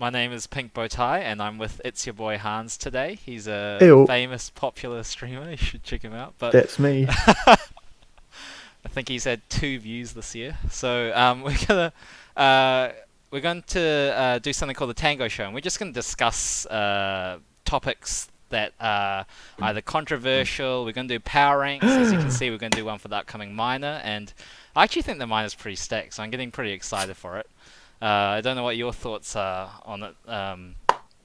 My name is Pink Bowtie, and I'm with It's Your Boy Hans today. He's a Ew, famous, popular streamer. You should check him out. But that's me. I think he's had 2 views this year. So uh, we're going to do something called the Tango Show, and we're just going to discuss topics that are either controversial. We're going to do power ranks. As you can see, we're going to do one for the upcoming minor, and I actually think the minor's pretty stacked, so I'm getting pretty excited for it. I don't know what your thoughts are on it,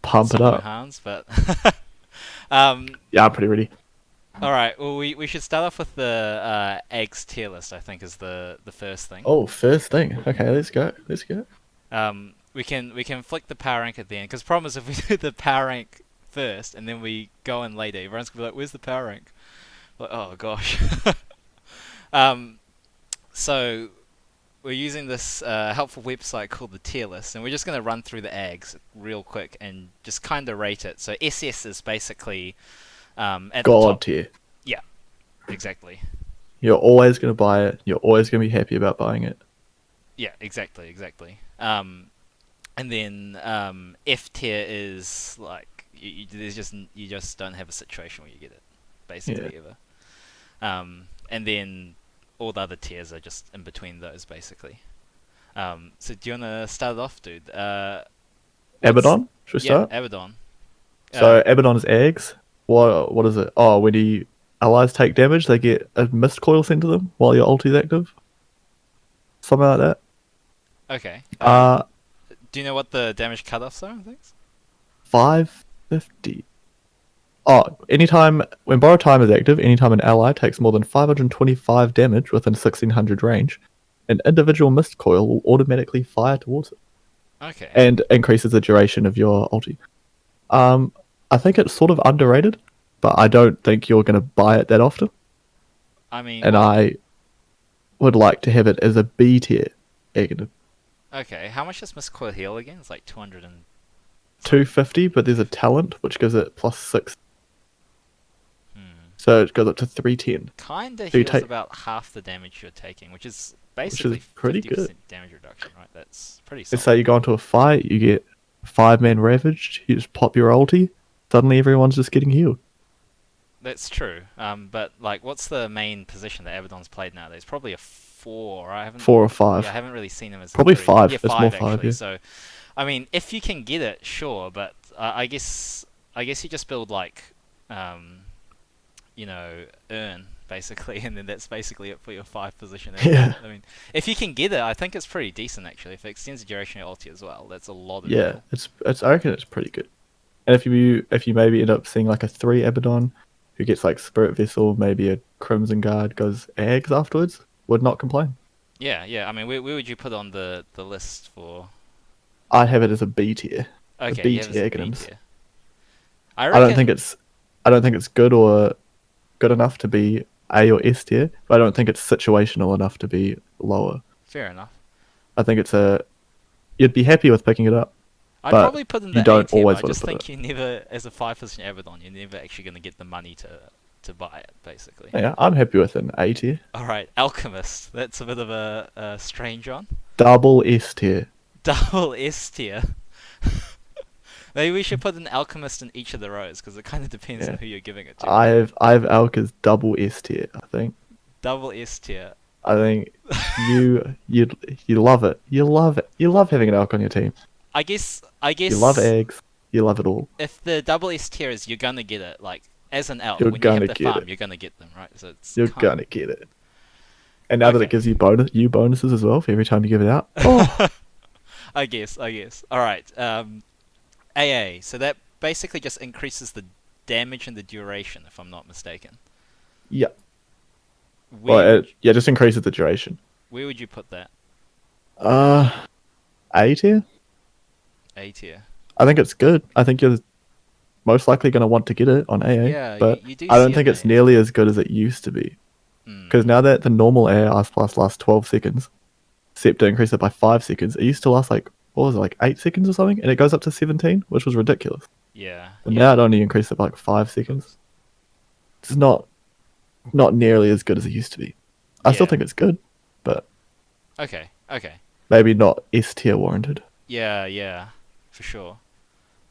Pump it up. Hans, but um, Yeah, I'm pretty ready. all right. Well, we should start off with the Aghs tier list. I think is the first thing. Oh, first thing. Okay, let's go. Let's go. We can flick the power rank at the end, because the problem is if we do the power rank first and then we go in later, everyone's gonna be like, "Where's the power rank?" Like, oh gosh. um, so we're using this helpful website called the tier list, and we're just going to run through the Aghs real quick and just kind of rate it. So SS is basically at the God top. tier. Yeah, exactly. You're always going to buy it. You're always going to be happy about buying it. Yeah, exactly. And then F tier is like you just don't have a situation where you get it, basically Yeah. ever. And then all the other tiers are just in between those, basically. So do you want to start it off, dude? Abaddon? Should we Yeah, start? Abaddon. So, Abaddon is eggs. What is it? Oh, when allies take damage, they get a mist coil sent to them while your ulti is active. Something like that. Okay. Uh, Do you know what the damage cutoffs are and things? 550. Oh, anytime when borrow time is active, anytime an ally takes more than 525 damage within 1600 range, an individual mist coil will automatically fire towards it Okay. and increases the duration of your ulti. I think it's sort of underrated, but I don't think you're going to buy it that often, I mean, and I would like to have it as a B tier Aghanim. okay. How much does Miss Coil heal again? It's like 200 and 250, but there's a talent which gives it plus 6, hmm. so it goes up to 310, Kinda so you heals take, about half the damage you're taking, which is which is basically pretty 50% good. damage reduction, right? That's pretty Let's solid. say you go into a fight, you get 5-man ravaged, you just pop your ulti, suddenly everyone's just getting healed. That's true. But like, what's the main position that Abaddon's played nowadays? Probably a 4. I haven't. 4 or Yeah, I 5. haven't really seen him as a Probably 3. 5. Yeah, It's more 5 5, actually. yeah. So, I mean, if you can get it, sure. But I guess you just build like, um, earn basically, and then that's basically it for your 5 position. Yeah. I mean, if you can get it, I think it's pretty decent actually. If it extends the duration of your ulti as well, that's a lot of Yeah, heal. it's I reckon it's pretty good. And if you maybe end up seeing like a 3 Abaddon who gets like Spirit Vessel, maybe a Crimson Guard goes Aghs afterwards, would not complain. Yeah. I mean, where would you put on the list for? I have it as a B tier. A Okay, B you have it as a tier B Aghanims. tier. I I don't think reckon. it's I don't think it's good or good enough to be A or S tier, but I don't think it's situational enough to be lower. Fair enough. I think you'd be happy with picking it up, I'd but probably put in you the A don't tier, but always I want to just put it. think you never, as a 5 position Abaddon, you're never actually going to get the money to buy it, basically. Yeah, I'm happy with an A tier. Alright, Alchemist. That's a bit of a strange one. Double S tier. Double S tier. Maybe we should put an Alchemist in each of the rows, because it kind of depends on Yeah. who you're giving it to. I've Elk as double S tier, I think. Double S tier. I think you love it. You love it. You love having an elk on your team. I guess You love eggs. You love it all. if the double S tier is you're gonna get it, like, as an elk, You're when you have gonna the get farm, it. you're gonna get them, right? So it's You're kind gonna get it. And now that it okay. gives you bonuses as well for every time you give it out. Oh I guess. Alright, AA. So that basically just increases the damage and the duration, if I'm not mistaken. yeah. Well, Where would yeah, just increases the duration. where would you put that? Uh, A tier. A tier. I think it's good. I think you're most likely going to want to get it on AA, Yeah, but you do I don't see it think in it's nearly as good as it used to be. AA. Because now that the normal AA Ice Blast lasts 12 seconds, except to increase it by 5 seconds, it used to last like, what was it, like 8 seconds or something? And it goes up to 17, which was ridiculous. Yeah, And yeah. now it only increased it by like 5 seconds. It's not nearly as good as it used to be. I still Yeah. think it's good, but Okay. maybe not S tier warranted. Yeah. for sure.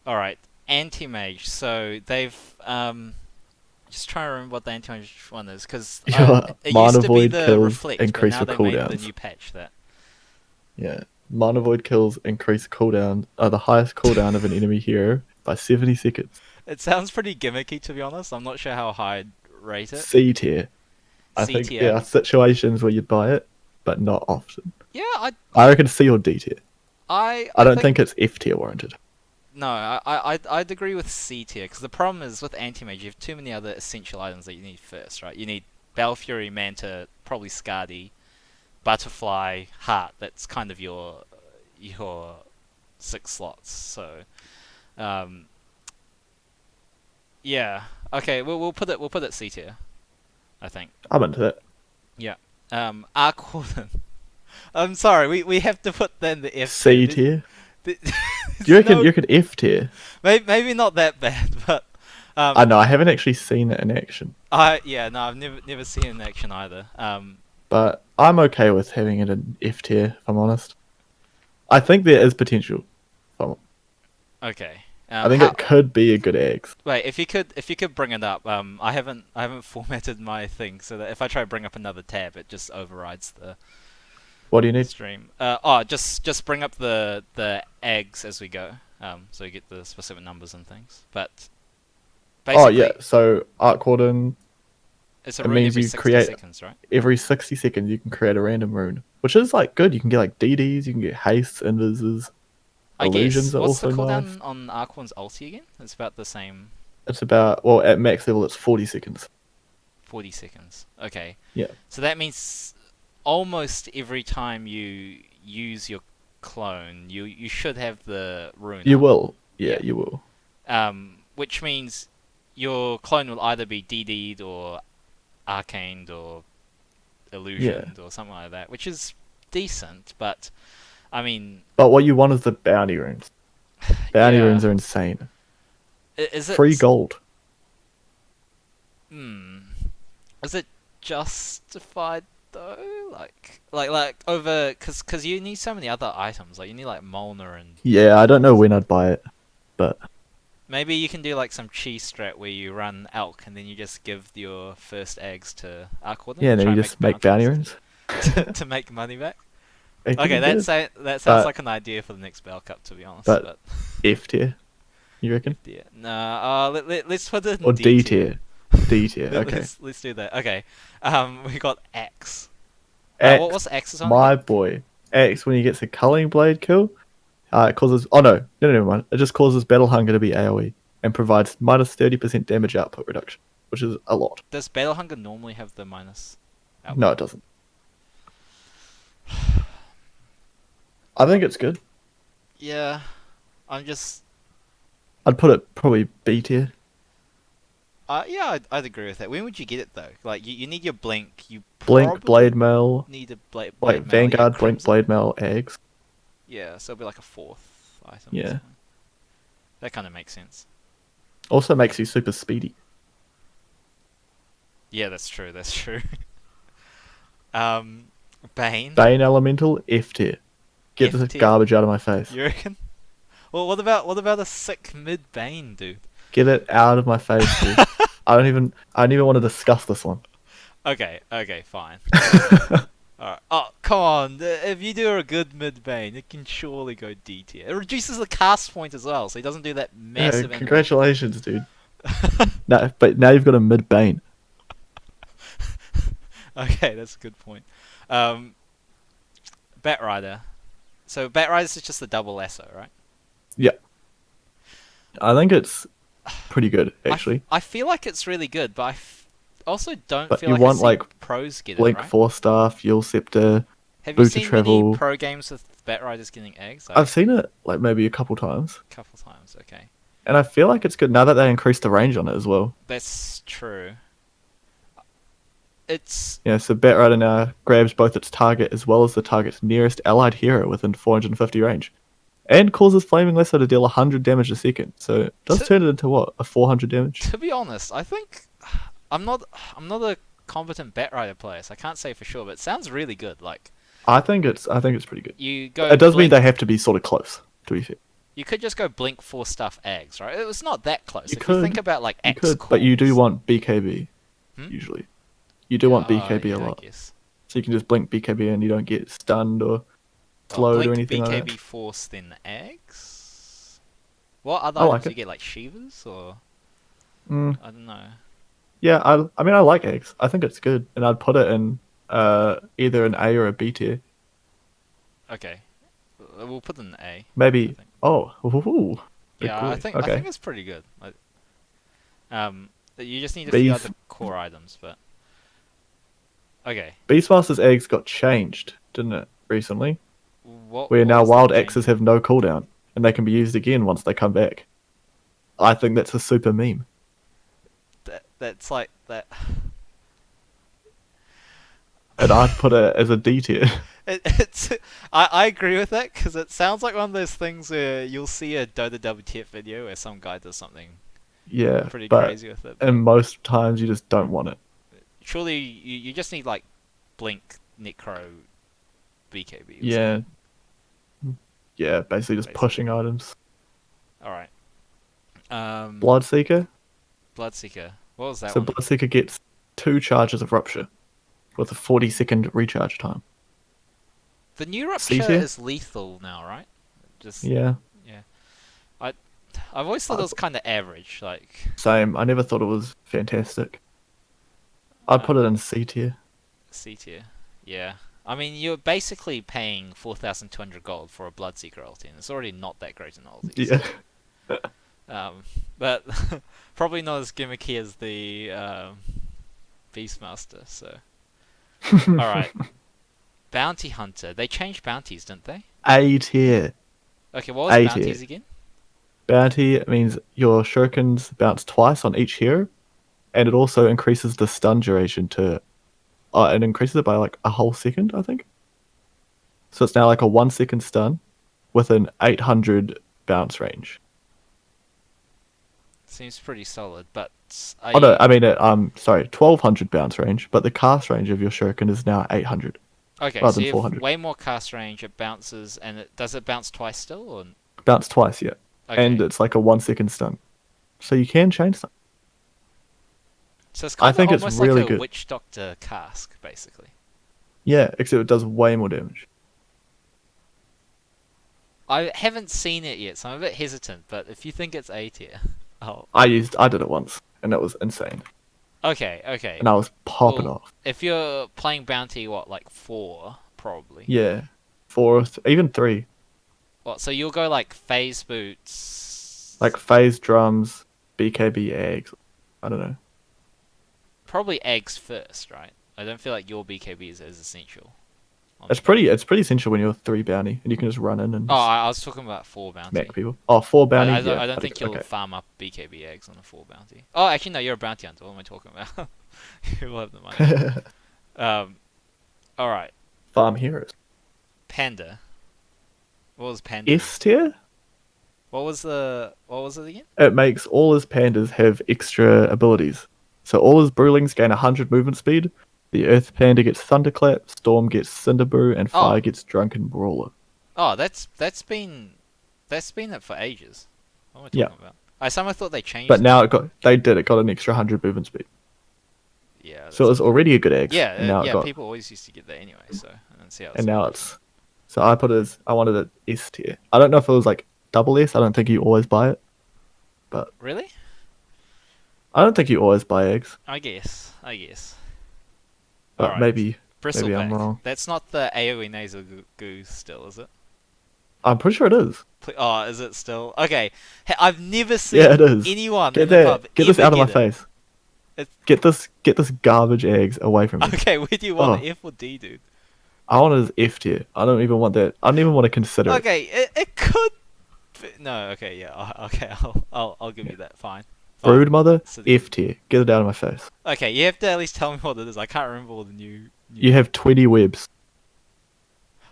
All right, anti-mage. So they've just trying to remember what the anti-mage one is, because Your it used mana to be void the kills reflect, but increase now the they made the cooldowns. new patch that. Yeah. Mana void kills increase cooldown, the highest cooldown of an enemy hero by 70 seconds. It sounds pretty gimmicky, to be honest. I'm not sure how high I'd rate it. C tier. I C think there tier. are situations where you'd buy it, but not often. Yeah, I reckon C or D tier. I I don't think it's F tier warranted. No, I'd agree with C tier, because the problem is with anti-mage, you have too many other essential items that you need first, right? You need Balfury, Manta, probably Skadi, Butterfly, Heart. That's kind of your 6 slots. So, yeah, okay, we'll put it C tier, I think. I'm into that. Yeah. Arcwarden. I'm sorry, we have to put then the F C tier. tier. Do you reckon F tier? Maybe not that bad, but I know I haven't actually seen it in action, I've never seen it in action either. but I'm okay with having it in F tier. If I'm honest, I think there is potential. Okay. I think it could be a good Aghs. Wait, if you could bring it up. I haven't formatted my thing so that if I try to bring up another tab, it just overrides the What do you need? stream. Just bring up the Aghs as we go. So you get the specific numbers and things. But basically, Oh yeah, so Arcwarden, it's a it rune means every you 60 create seconds, right? every 60 seconds you can create a random rune, which is like good. You can get like DDs, you can get hastes, invises, I illusions guess. are What's the also cooldown nice. on Archon's ulti again? It's about the same. It's about, well, at max level it's 40 seconds. 40 seconds. Okay. Yeah. So that means almost every time you use your clone, you should have the rune. You up. will. Yeah, Yeah. you will. Which means your clone will either be DD'd or arcaned or illusioned or something like that, which is decent, but I mean, But what you want is the bounty runes. Bounty yeah. runes are insane. Is it Free gold. Is it justified though? Like over because you need so many other items. Like you need like Molnar and Yeah, I don't know when I'd buy it, but maybe you can do like some cheese strat where you run elk and then you just give your first eggs to Arcwarden. yeah, and then try you and just make bounty bounties runes. to make money back. It could Okay, be good. that sounds But- like an idea for the next Bell Cup, to be honest. but- F tier, you reckon? yeah, nah. Let's put it in Or D tier? D tier. Let- Okay. let's do that. Okay. We got Aghs. Aghs, What's Axe's on? my again? boy. Aghs, when he gets a culling blade kill, it causes. Oh no, never mind. It just causes battle hunger to be AOE and provides minus 30% damage output reduction, which is a lot. Does Battle Hunger normally have the minus? Output? No, it doesn't. I think it's good. Yeah, I'm just. I'd put it probably B tier. Yeah, I'd agree with that. When would you get it though? Like you need your blink. You Blink, probably blade mail, need a blade. like mail, Vanguard, yeah, blink, Crimson. blade mail, eggs. Yeah, so it'll be like a fourth item. Yeah. Or something. That kind of makes sense. Also makes you super speedy. Yeah, that's true. That's true. Bane. Bane Elemental, F tier. Get F this tier? garbage out of my face. You reckon? Well, what about a sick mid Bane, dude? Get it out of my face, dude. I don't even want to discuss this one. Okay, fine. Alright. Oh, come on. If you do a good mid Bane, it can surely go D tier. It reduces the cast point as well, so he doesn't do that Yeah, massive. congratulations, dude. No, but now you've got a mid Bane. Okay, that's a good point. Batrider. So Batrider is just a double lasso, right? Yeah. I think it's pretty good, actually. I feel like it's really good, but also don't But feel you like want, I see like, pros get Blink it, right? 4 Staff, Yule Scepter. Have you Boot of seen Travel. many pro games with Batriders getting Aghs? I've seen it like maybe a couple times. a couple times, okay. And I feel like it's good now that they increased the range on it as well. That's true. It's Yeah, so Batrider now grabs both its target as well as the target's nearest allied hero within 450 range. And causes Flaming Lasso to deal 100 damage a second. So it does turn it into what? A 400 damage? to be honest, I think I'm not a competent Batrider player, so I can't say for sure, but it sounds really good. Like I think it's pretty good. you go It does mean blink, they have to be sort of close, to be fair. You could just go blink 4 stuff Aghs, right? It was not that close. You If you think could, about like you Axe could, but you do calls. want BKB Hmm? usually. You do want BKB a Yeah, I lot, guess. so you can just blink BKB and you don't get stunned or slowed or Blink anything like BKB that. Force then Aghs. What other I items like do you it. get? Like Shivas or Mm, I don't know. yeah, I mean I like eggs. I think it's good, and I'd put it in either an A or a B tier. Okay, we'll put in the A. I Maybe. think. Oh, ooh, big Yeah, I boy. think I Okay. think it's pretty good. You just need a few Beast other core items, but okay. Beastmaster's eggs got changed, didn't it, recently? Where What now was the wild change X's in? have no cooldown, and they can be used again once they come back. I think that's a super meme. That's like that. And I'd put it as a D tier. It's I agree with that because it sounds like one of those things where you'll see a Dota WTF video where some guy does something Yeah, pretty but crazy with it. and most times you just don't want it. Surely you just need like Blink, Necro, BKB. Or Yeah, yeah, basically just pushing items. All right. Bloodseeker. Bloodseeker. What was that So one? Bloodseeker gets 2 charges of Rupture with a 40-second recharge time. The new C Rupture tier? is lethal now, right? Just Yeah, yeah. I I've always thought it was kind of average. Like same. I never thought it was fantastic. I'd put it in C tier. C tier. Yeah. I mean, you're basically paying 4,200 gold for a Bloodseeker ulti, and it's already not that great an ulti. Yeah. But probably not as gimmicky as the Beastmaster. So, all right. Bounty Hunter. They changed bounties, didn't they? A tier. Okay, what was A bounties tier. again? Bounty means your shurikens bounce twice on each hero, and it also increases the stun duration to. It increases it by like a whole second, I think. So it's now like a 1 second stun with an 800 bounce range. Seems pretty solid, but Oh no, I mean, sorry, 1200 bounce range, but the cast range of your shuriken is now 800 okay, rather so than you have 400. way more cast range. It bounces, and does it bounce twice still? Or Bounce twice, yeah. And okay, it's like a 1 second stun. So you can change something. so it's I kind of think it's almost really like a good. Witch Doctor cask, basically. Yeah, except it does way more damage. I haven't seen it yet, so I'm a bit hesitant. But if you think it's A tier, oh, I did it once, and it was insane. okay. And I was popping Well, off. if you're playing bounty, what, like 4 probably? Yeah. 4, even 3. What? So you'll go like phase boots, Like phase drums, BKB eggs. I don't know. probably eggs first, right? I don't feel like your BKB is as essential. It's pretty essential when you're 3 bounty, and you can just run in and Oh, just I was talking about 4 bounty. smack people. Oh, 4 bounty? Yeah. I don't think you'll Okay. farm up BKB eggs on a 4 bounty. Oh, actually, no, you're a bounty hunter. What am I talking about? You will have the money. Alright. Farm heroes. Panda. What was Panda? S tier? What was it again? It makes all his pandas have extra abilities. So all his Brewlings gain 100 movement speed. The Earth Panda gets Thunderclap, Storm gets Cinderbrew, and Fire gets Drunken Brawler. Oh, that's been it for ages. What am I talking about? I somehow thought they changed But it. now it got an extra 100 movement speed. Yeah. So it was already a good egg. Yeah, and now it got, people always used to get that anyway, so I don't see how it's and now it's. So I wanted it S tier. I don't know if it was like double S. I don't think you always buy it. But really? I don't think you always buy eggs. I guess. But Alright. maybe Bristleback. I'm wrong. That's not the AoE nasal goo still, is it? I'm pretty sure it is. Oh, is it still? Okay. I've never seen Yeah, it is. anyone Get in the that. pub Get this ever out of my get it. face. Get this garbage eggs away from me. Okay, where do you want it? F or D, dude? I want it as F tier. I don't even want that. I don't even want to consider it. Okay, it could. No, okay, yeah, okay, I'll give you that. Fine. Broodmother, So F tier. Get it out of my face. Okay, you have to at least tell me what it is. I can't remember all the new. You have 20 webs.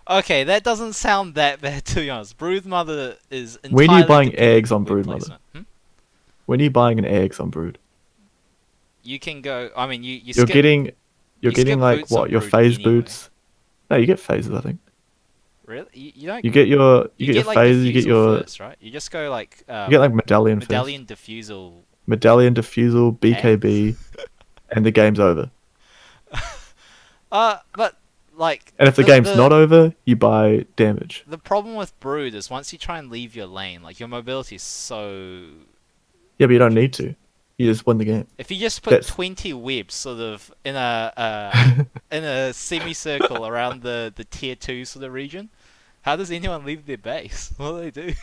Okay, that doesn't sound that bad to be honest. Broodmother is entirely When are you buying dependent eggs on web Broodmother? placement. When are you buying an eggs on Brood? You can go. I mean, You're skip, getting skip like boots on what? Your Brood phase anyway. boots? No, you get phases. I think. Really? You don't. You get your like phases, you get diffusal your first, right? You just go like medallion first. medallion diffusal. Medallion, defusal, BKB, and the game's over. But like And if the game's not over, you buy damage. the problem with Brood is once you try and leave your lane, like your mobility is so. Yeah, but you don't need to. You just win the game. If you just put That's 20 webs sort of in a in a semicircle around the tier 2 sort of region, how does anyone leave their base? What do they do?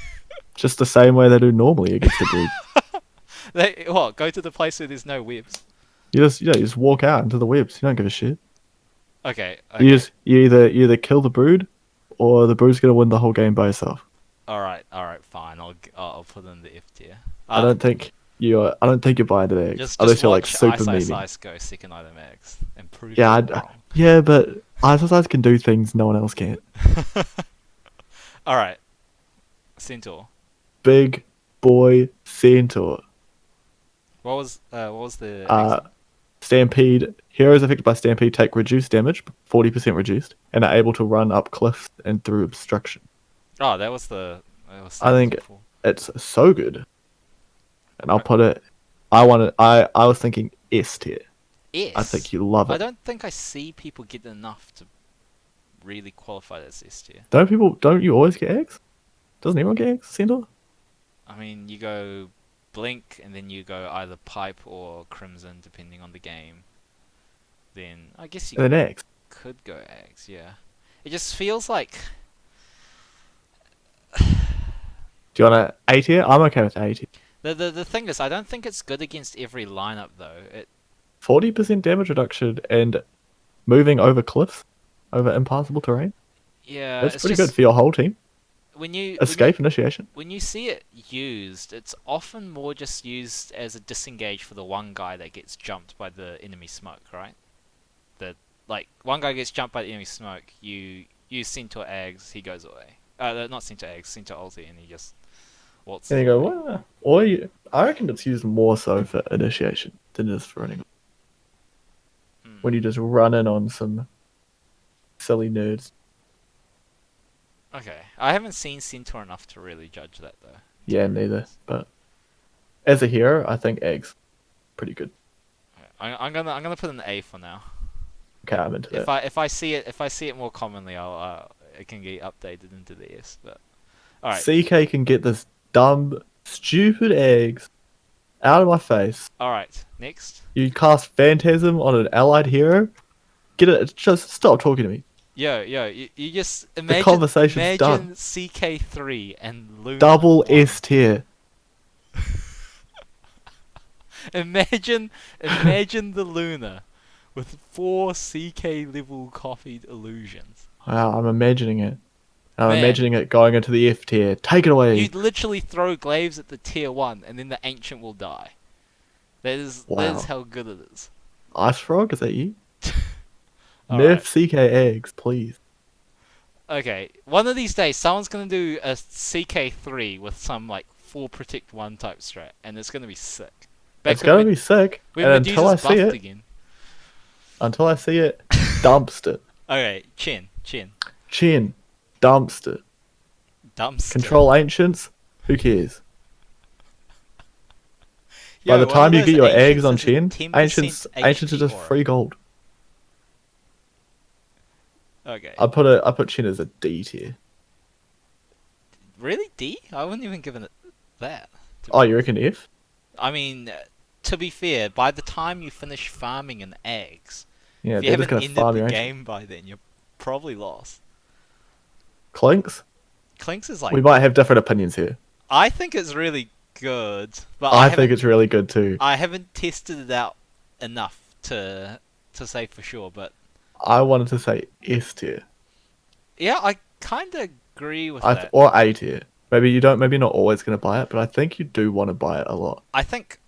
just the same way they do normally against the Brood. They what? Go to the place where there's no webs. You just walk out into the webs. You don't give a shit. Okay. You either kill the Brood, or the Brood's gonna win the whole game by itself. All right, fine. I'll put in the F tier. I don't think you're buying the eggs Just unless you're like watch super Ice meaty. Ice go second item Aghs and prove Yeah, me wrong. yeah, but Ice can do things no one else can. All right, Centaur. Big boy Centaur. What was the Stampede. Heroes affected by Stampede take reduced damage, 40% reduced, and are able to run up cliffs and through obstruction. Oh, that was the. I think it's so good. And I'll put it. I was thinking S tier. S. I think you love it. I don't think I see people get enough to really qualify as S tier. Don't you always get eggs? Doesn't everyone get eggs, Centaur? I mean, you go Blink, and then you go either Pipe or Crimson, depending on the game. Then I guess you And then eggs. could go Aghs, yeah. It just feels like. Do you want an A tier? I'm okay with A tier. The thing is, I don't think it's good against every lineup though. 40% damage reduction and moving over cliffs, over impassable terrain. Yeah, That's it's pretty just, good for your whole team. When you Escape initiation. when you see it used, it's often more just used as a disengage for the one guy that gets jumped by the enemy smoke, right? Like one guy gets jumped by the enemy smoke, you use Centaur Aghs, he goes away. Not Centaur Aghs, Centaur ulti, and he just waltzes. And you go, what? I reckon it's used more so for initiation than it is for running. When you just run in on some silly nerds. Okay, I haven't seen Centaur enough to really judge that though. Yeah, neither. But as a hero, I think Aghs pretty good. I'm gonna put an A for now. Okay, I'm into that. If I see it more commonly, it can get updated into the S. But all right. CK can get this dumb, stupid eggs out of my face. All right. Next. You cast Phantasm on an allied hero. Get it? Just stop talking to me. Yo, you just imagine. The conversation's imagine done. CK3 and Luna. Double 1. S tier. Imagine the Luna with 4 CK level copied illusions. Wow, I'm imagining it. I'm Man. imagining it going into the F tier. Take it away. You'd literally throw glaives at the tier 1 and then the ancient will die. That is how good it is. Ice Frog, is that you? All Nerf right. CK eggs, please. Okay, one of these days someone's gonna do a CK3 with some like 4 protect 1 type strat, and it's gonna be sick. It's gonna be sick. When And until I Medusa's see buffed it, again. dumped it. Okay, Chin. Chin, dumped it. Dumpster. Control ancients, who cares? Yo, By the one time of you get those your eggs on ancients is a Chin, 10% ancients are HP just aura. free gold. Okay. I put Chin as a D tier. Really? D? I wouldn't even given it that. Oh, you reckon F? I mean, to be fair, by the time you finish farming an eggs, Yeah, if you they're just haven't gonna ended farm the your ancient. game by then, you're probably lost. Clinks? Clinks is like, We might have different opinions here. I think it's really good, but I think it's really good too. I haven't tested it out enough to say for sure, but I wanted to say S tier. yeah, I kind of agree with that. Or A tier. Maybe you're not always going to buy it, but I think you do want to buy it a lot. I think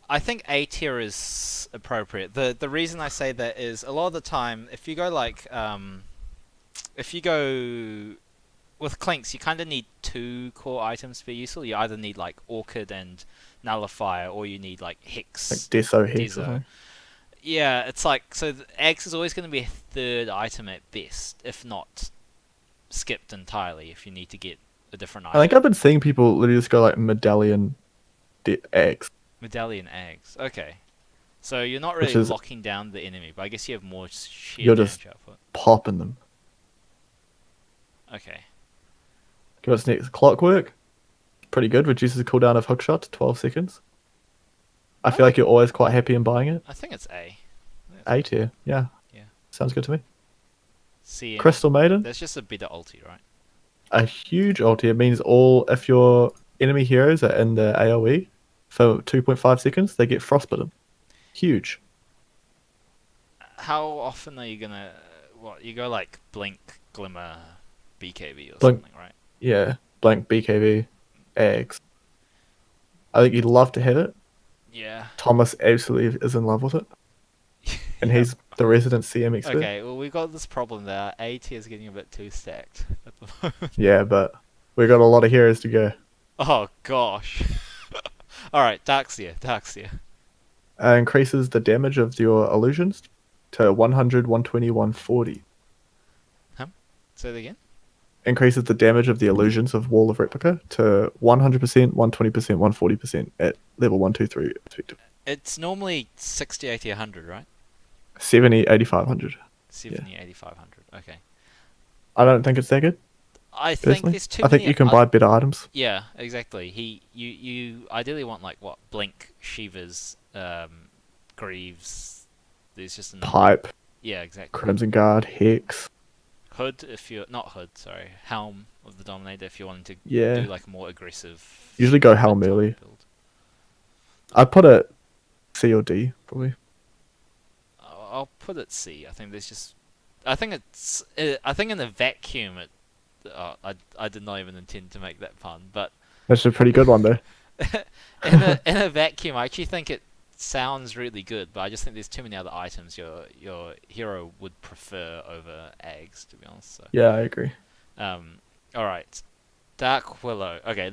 A tier is appropriate. The reason I say that is a lot of the time, if you go with Clinks, you kind of need 2 core items to be useful. You either need like Orchid and Nullifier, or you need like Hex. Like Deso Hex or Deso. something. Yeah, it's like, so the Aghs is always going to be a 3rd item at best, if not skipped entirely if you need to get a different I item. think I've been seeing people literally just go like medallion Aghs, Medallion Aghs. Okay. So you're not which really is locking down the enemy, but I guess you have more sheer you're just damage output. popping them. Okay. Okay, what's next? Clockwork. Pretty good. Reduces the cooldown of hookshot to 12 seconds. I feel like you're always quite happy in buying it. I think it's A. A tier. Yeah. Yeah. Sounds good to me. C. Crystal Maiden. That's just a better ulti, right? A huge ulti. It means if your enemy heroes are in the AoE for 2.5 seconds, they get frostbitten. Huge. How often are you gonna? What, you go like blink, glimmer, BKB or Blink. something, right? Yeah. Blank BKB. Aghs. I think you'd love to have it. Yeah. Thomas absolutely is in love with it. And Yeah. he's the resident CM expert. Okay. Well, we got this problem there. A tier is getting a bit too stacked at the moment. Yeah, but we got a lot of heroes to go. Oh gosh. All right, Darkseer. Increases the damage of your illusions to 100, 120, 140. Say that again. Increases the damage of the illusions of Wall of Replica to 100%, 120%, 140% at level 1, 2, 3, respectively. It's normally 60, 80, 100, right? 70, 8500. 70, 80, 500. Okay. I don't think it's that good, I think personally. there's too I think many. you can buy better items. Yeah, exactly. You ideally want like what? Blink, Shivers, Greaves. There's just a number. Pipe, Yeah, exactly. Crimson Guard, Hex. Hood, if you're not Hood, sorry, Helm of the Dominator, if you're wanting to Yeah. do like a more aggressive. Usually go Helm mid-time early. build. I'd put it C or D, probably. I'll put it C. I think there's just. I think it's. I think in a vacuum, it. I did not even intend to make that pun, but That's a pretty good one, though. in a vacuum, I actually think it sounds really good, but I just think there's too many other items your hero would prefer over Aghs, to be honest. So. Yeah, I agree. All right, Dark Willow. Okay,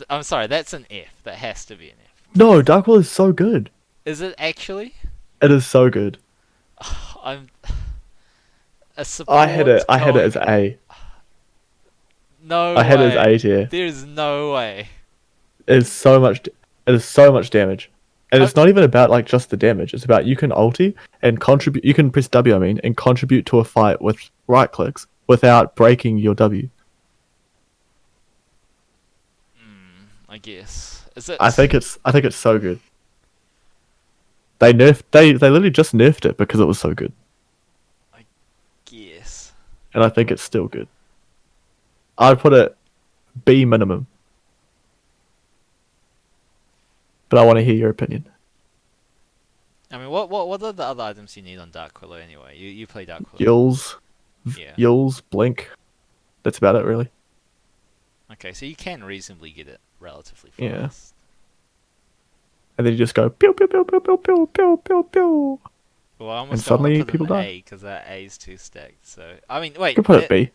I'm sorry, that's an F. That has to be an F. No, Dark Will is so good. Is it actually? It is so good. I'm. A support I had it as going- A. No I had it way. as A tier. There's no way. It is so much damage. And it's not even about like just the damage. It's about you can ulti and contribute. You can press W, and contribute to a fight with right clicks without breaking your W. I guess. Is it? I think it's so good. They literally just nerfed it because it was so good, Guess. and I think it's still good. I'd put it B minimum, but I want to hear your opinion. I mean, what are the other items you need on Dark Willow anyway? You play Dark Willow. Yules, Yeah. Yules, Blink. That's about it, really. Okay, so you can reasonably get it relatively fast. Yeah. And then you just go pew pew pew pew pew pew pew pew pew. Well, I almost And don't suddenly wanna put people it in die. A because that A is too stacked. So I mean, wait. You can put it B.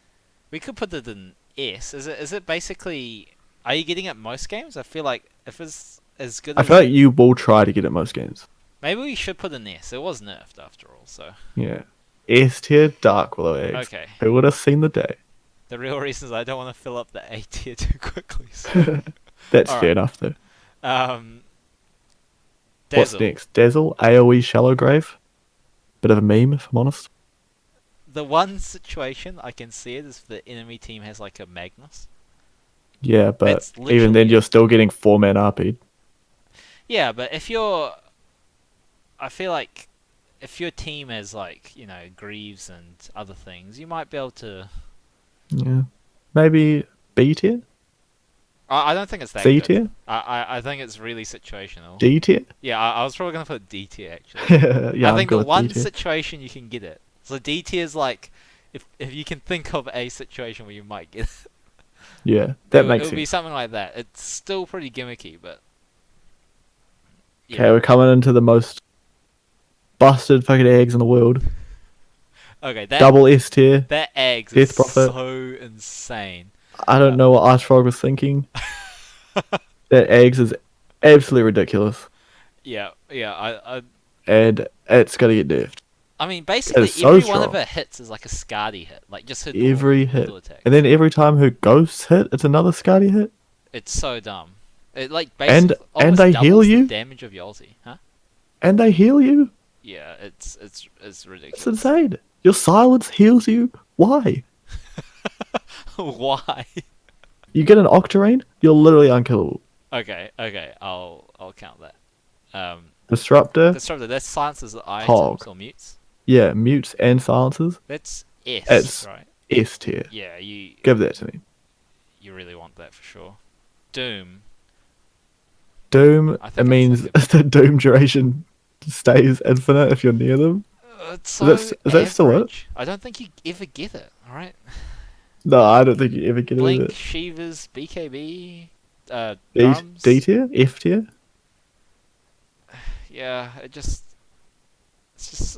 We could put it in S. Is it basically? Are you getting it most games? I feel like if it's as good I as. feel like you will try to get it most games. Maybe we should put in S. It was nerfed after all, so. Yeah. S tier Dark Willow Aghs. Okay. Who would have seen the day? The real reason is I don't want to fill up the A tier too quickly. So. That's All fair right. enough, though. What's Dazzle. next? Dazzle, AoE Shallow Grave. Bit of a meme, if I'm honest. The one situation I can see it is if the enemy team has like a Magnus. Yeah, but That's even literally then, it. you're still getting 4-man RP'd. Yeah, but if you're, I feel like if your team has like Greaves and other things, you might be able to. Yeah. Maybe B tier? I don't think it's that C good. tier? I think it's really situational. D tier? Yeah, I was probably gonna put D tier actually. Yeah, I think I'm the good one with D tier. situation you can get it. So D tier is like if you can think of a situation where you might get it. Yeah, that it makes would be sense. something like that. It's still pretty gimmicky, but Okay, we're coming into the most busted fucking eggs in the world. Okay, that Double S tier. that Aghs Death is Prophet. so insane. I don't know what Archfrog was thinking. That eggs is absolutely ridiculous. Yeah, I And it's gonna get nerfed. I mean, That basically is so every one of strong. her hits is like a Scardy hit, like just her Every hit. normal attack. And then every time her ghosts hit, it's another Skadi hit. It's so dumb. It like And basically and almost they heal doubles the you. damage of your ulti, huh? And they heal you. Yeah, it's It's ridiculous. insane. Your silence heals you. Why? Why? You get an Octarine, you're literally unkillable. Okay, I'll count that. Disruptor, That's silences items Hog. or mutes. Yeah, mutes and silences. That's S, It's right? S tier. Yeah, you Give that to me. really want that for sure. Doom. Doom, I think it it's means like the Doom duration stays infinite if you're near them. it's Is so that still it? average. I don't think you ever get it. All right. No, I don't think you ever get Blink, it. Shivas, BKB, D, drums. D tier? F tier? Yeah, it's just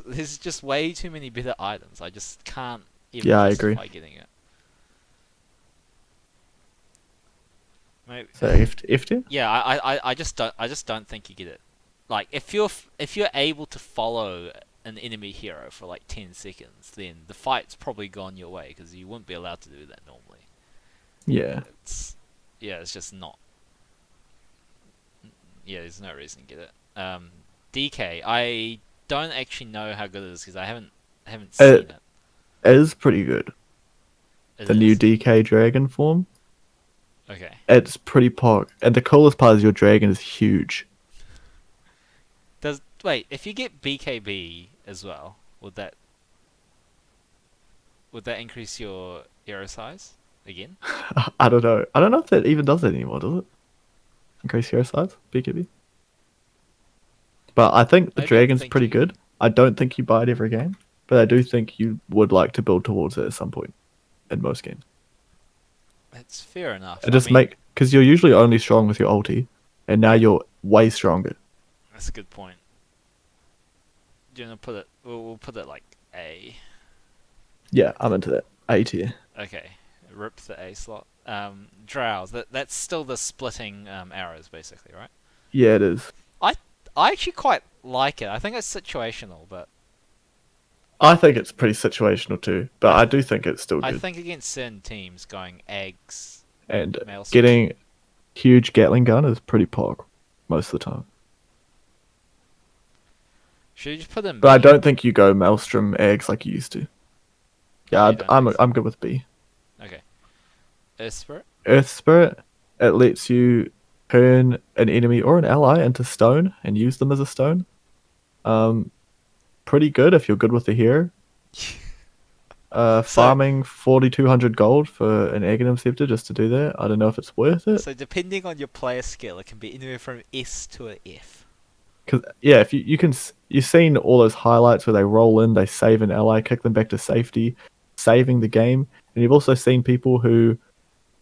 there's just way too many better items. I just can't even Yeah, I agree. justify getting it. Maybe. So F tier? Yeah, I just don't think you get it. Like if you're able to follow an enemy hero for like 10 seconds, then the fight's probably gone your way because you wouldn't be allowed to do that normally. Yeah. It's just not. Yeah, there's no reason to get it. DK, I don't actually know how good it is because I haven't seen it. It is pretty good. It The new is? DK dragon form. Okay. It's pretty pog. And the coolest part is your dragon is huge. Wait, if you get BKB as well, would that increase your hero size again? I don't know. I don't know if that even does it anymore, does it? Increase hero size? BKB? But I think the I don't dragon's think pretty you- good. I don't think you buy it every game. But I do think you would like to build towards it at some point. In most games. That's fair enough. It just I mean, because you're usually only strong with your ulti. And now you're way stronger. that's a good point. Do you want to put it? We'll put it like A. Yeah, I'm into that. A tier. Okay, rip the A slot. Drowse. That's still the splitting arrows, basically, right? Yeah, it is. I actually quite like it. I think it's situational, but I think it's pretty situational too. But I do think it's still I good. think against certain teams, going Aghs, And Maelstrom. getting huge Gatling gun is pretty pog most of the time. Should you just put in? But I B? don't think you go Maelstrom eggs like you used to. Yeah, You don't think so? I'm good with B. Okay. Earth Spirit. Earth Spirit, it lets you turn an enemy or an ally into stone and use them as a stone. Pretty good if you're good with the hero. Farming 4,200 gold for an Aghanim scepter just to do that. I don't know if it's worth it. So depending on your player skill, it can be anywhere from S to a F. Cause yeah, if you've seen all those highlights where they roll in, they save an ally, kick them back to safety, saving the game, and you've also seen people who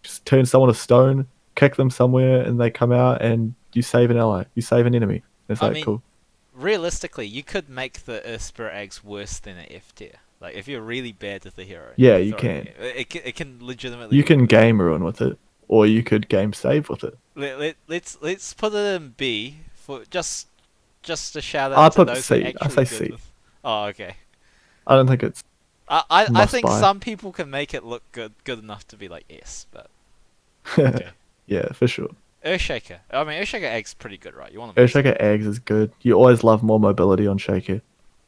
just turn someone to stone, kick them somewhere, and they come out and you save an ally, you save an enemy. It's I like mean, cool. Realistically, you could make the Earth Spirit eggs worse than an F tier. Like if you're really bad with the hero. Yeah, you throw can. It can legitimately. You be can good. game ruin with it, or you could game save with it. Let's put it in B for just a shout out I'll to put those C. who I actually say good C. with. Oh, okay. I don't think it's I Must think buy. some people can make it look good enough to be like S, but okay. yeah, for sure. Earthshaker. I mean, Earthshaker egg's pretty good, right? You want to. Earthshaker eggs is good. You always love more mobility on Shaker.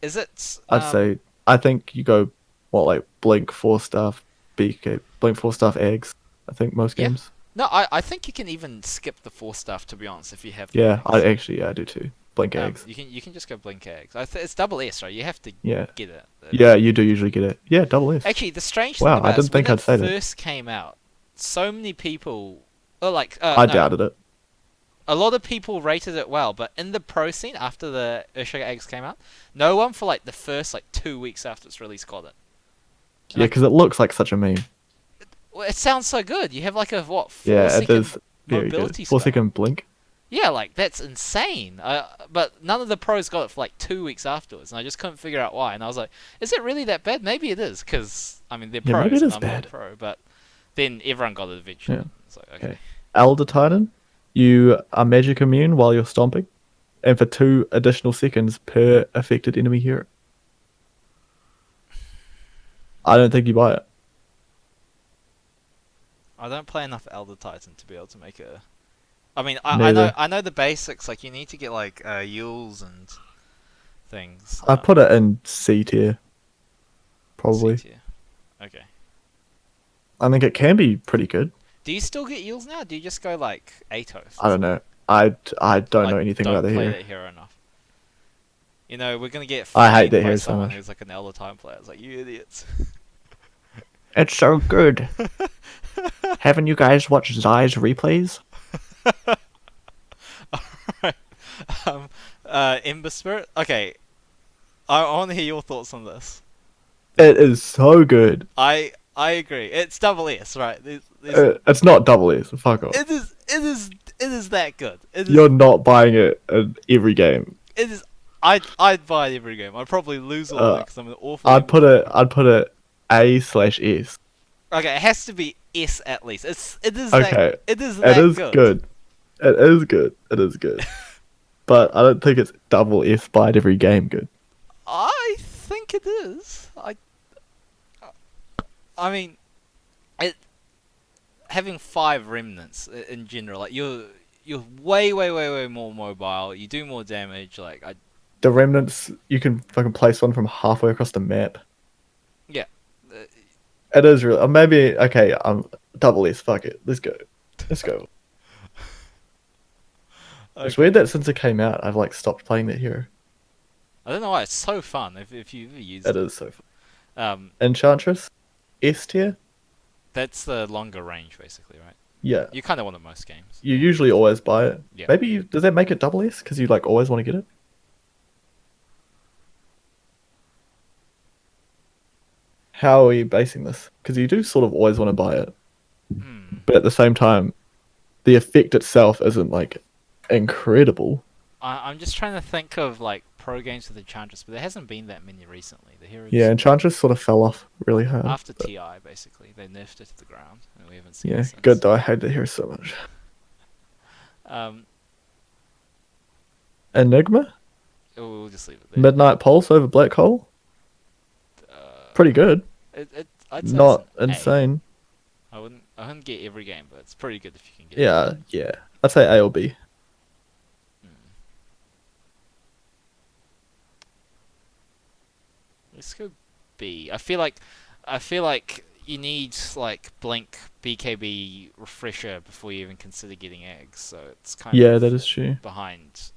Is it? I'd say I think you go like Blink 4-staff BK Blink 4-staff eggs. I think most Yeah. games. No, I think you can even skip the 4 stuff, to be honest, if you have. The Yeah, eggs. I do too. Blink eggs. You can just go blink eggs. It's double S, right? You have to Yeah. get it. Yeah, you do usually get it. Yeah, double S. Actually, the strange Wow, thing I about it is didn't think when I'd say it that. first came out, so many people, I doubted it. a lot of people rated it well, but in the pro scene after the Earthshaker eggs came out, no one for like the first 2 weeks after its release got it. Yeah, because it looks like such a meme. Well, it sounds so good. You have like a what? 4 Yeah, it second is very mobility good. 4 spell. second blink. Yeah, that's insane. But none of the pros got it for 2 weeks afterwards, and I just couldn't figure out why. And I was like, is it really that bad? Maybe it is, because I mean they're Yeah, pros. maybe it And is I'm bad. not a pro, but then everyone got it eventually. Yeah. It's like, okay. Okay. Elder Titan, you are magic immune while you're stomping, and for 2 additional seconds per affected enemy hero. I don't think you buy it. I don't play enough Elder Titan to be able to make a. I mean, Neither. I know the basics. Like you need to get like Yules and things. I put it in C tier, C probably. tier. Okay. I think it can be pretty good. Do you still get Yules now? Do you just go like Atos? I don't know. I don't know anything don't about the play hero. that hero enough. You know, we're gonna get I hate flamed that by hero so someone much. who's like an Elder Time player. It's like, you idiots. It's so good. Haven't you guys watched Zai's replays? Alright. Ember Spirit? Okay. I want to hear your thoughts on this. It is so good. I agree. It's double S, right? It's not double S. Fuck off. It is that good. You're not buying it in every game. It is. I'd buy it every game. I'd probably lose all of them because I'm an awful. I'd put it A/S. Okay, it has to be S at least. It is Okay. that. It is that It is good. good. It is good. It is good. But I don't think it's double S buy it every game good. I think it is. I mean, it having 5 remnants in general. Like you're way more mobile. You do more damage. Like The remnants, you can fucking place one from halfway across the map. yeah. It is really. Maybe okay. Double S. Fuck it. Let's go. Let's go. It's Okay. weird that since it came out, I've like stopped playing that hero. I don't know why it's so fun if you ever use It it. is so fun. Enchantress, S tier. That's the longer range basically, right? Yeah. You kind of want it most games. You usually always buy it. Yeah. Maybe does that make it double S? Because you like always want to get it. How are you basing this? Because you do sort of always want to buy it, but at the same time, the effect itself isn't like incredible. I'm just trying to think of like pro games with Enchantress, but there hasn't been that many recently. The heroes Yeah, Enchantress sort of fell off really hard. after but- TI basically, they nerfed it to the ground, and we haven't seen Yeah, it since. good though. I hate the hero so much. Enigma, We'll just leave it there. Midnight Pulse over Black Hole. Pretty good. I'd say Not it's an A. insane. I wouldn't get every game, but it's pretty good if you can get Yeah, yeah. I'd say A or B. Let's go B. I feel like you need like Blink BKB refresher before you even consider getting Aghs, so it's kind Yeah, of that is true. behind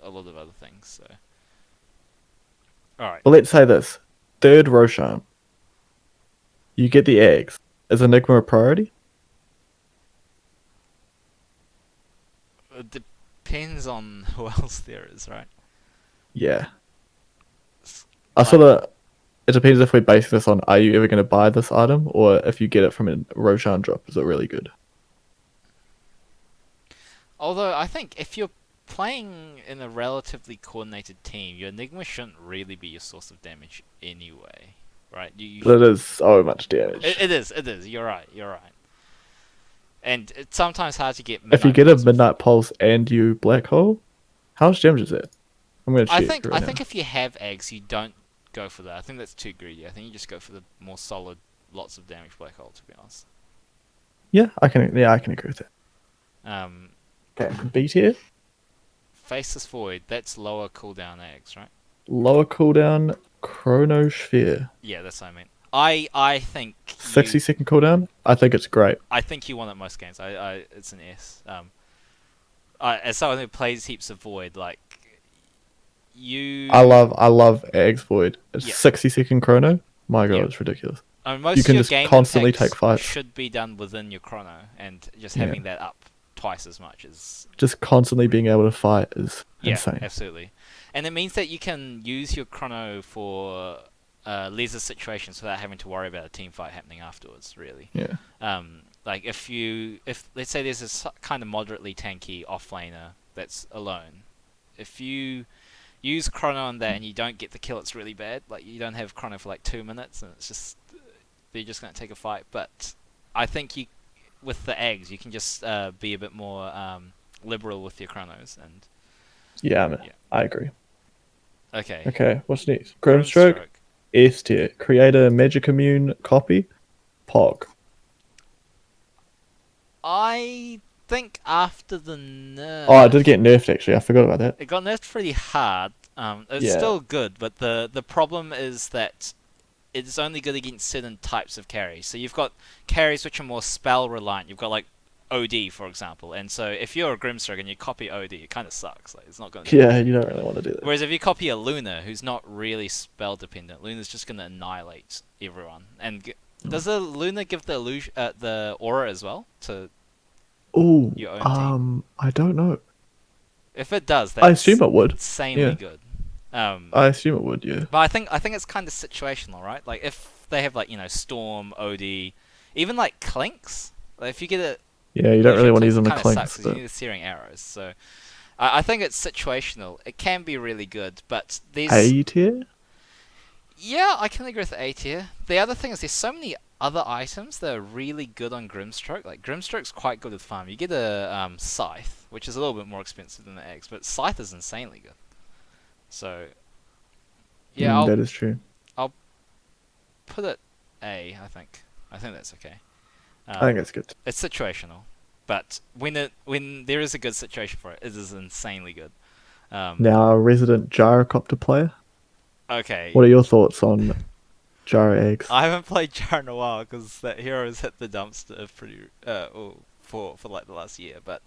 a lot of other things. So, all right. But let's say this: third Roshan. You get the eggs. Is Enigma a priority? It depends on who else there is, right? Yeah. I sort of. It depends if we base this on are you ever going to buy this item, or if you get it from a Roshan drop, is it really good? Although I think if you're playing in a relatively coordinated team, your Enigma shouldn't really be your source of damage anyway, right? You But it is so much damage. It is. You're right. And it's sometimes hard to get. If you get a Pulse Midnight Pulse and you Black Hole, how much damage is that? I'm going to check. I think if you have Aghs, you don't go for that. I think that's too greedy. I think you just go for the more solid, lots of damage Black Hole. To be honest. Yeah, I can agree with that. Okay, B tier, Faceless Void. That's lower cooldown Aghs, right? lower cooldown Chronosphere, Yeah, that's what I mean. I think 60-second cooldown. I think it's great. I think you want it most games. It's an S. As someone who plays heaps of Void, like you. I love Aghs Void. It's Yeah. 60-second chrono. My god, Yeah. it's ridiculous. I mean, most You of can your just game constantly impacts take fights. should be done within your chrono, and just Yeah. having that up twice as much is Just constantly being able to fight is insane. absolutely. And it means that you can use your chrono for laser situations without having to worry about a team fight happening afterwards. Really. Yeah. Like if let's say there's a kind of moderately tanky offlaner that's alone, if you use chrono on that and you don't get the kill, it's really bad. Like you don't have chrono for like 2 minutes, and it's just they're just gonna take a fight. But I think with the Aghs, you can just be a bit more liberal with your chronos. And Yeah, man. Yeah. I agree. okay, Okay, what's next? Chrome Stroke. S tier. Create a Magic Immune copy. Pog. I think after the Oh, I nerf, did get nerfed actually. I forgot about that. it got nerfed pretty hard. It's Yeah. still good, but the problem is that it's only good against certain types of carries. So you've got carries which are more spell reliant. You've got like OD, for example, and so if you're a Grimstroke and you copy OD, it kind of sucks. Like it's not going to do Yeah, anything. you don't really want to do that. Whereas if you copy a Luna, who's not really spell dependent, Luna's just going to annihilate everyone. And does the Luna give the illusion, the aura as well to Oh, your own team? I don't know. If it does, I that's assume it would. insanely Yeah, good. I assume it would. Yeah. But I think it's kind of situational, right? Like if they have like Storm, OD, even like Clinks. Like if you get it, Yeah, you don't really want to use them to kind of sucks clinks, because you but need the searing arrows. So I think it's situational. It can be really good, but there's A tier. yeah, I can agree with A tier. The other thing is there's so many other items that are really good on Grimstroke. Like Grimstroke's quite good with farm. You get a Scythe, which is a little bit more expensive than the Aghs, but Scythe is insanely good. So yeah, That is true. I'll put it A. I think that's okay. I think that's good. It's situational, but when there is a good situation for it, it is insanely good. Now, a resident gyrocopter player. Okay. What are your thoughts on gyro eggs? I haven't played Jar in a while because that hero has hit the dumpster for like the last year. But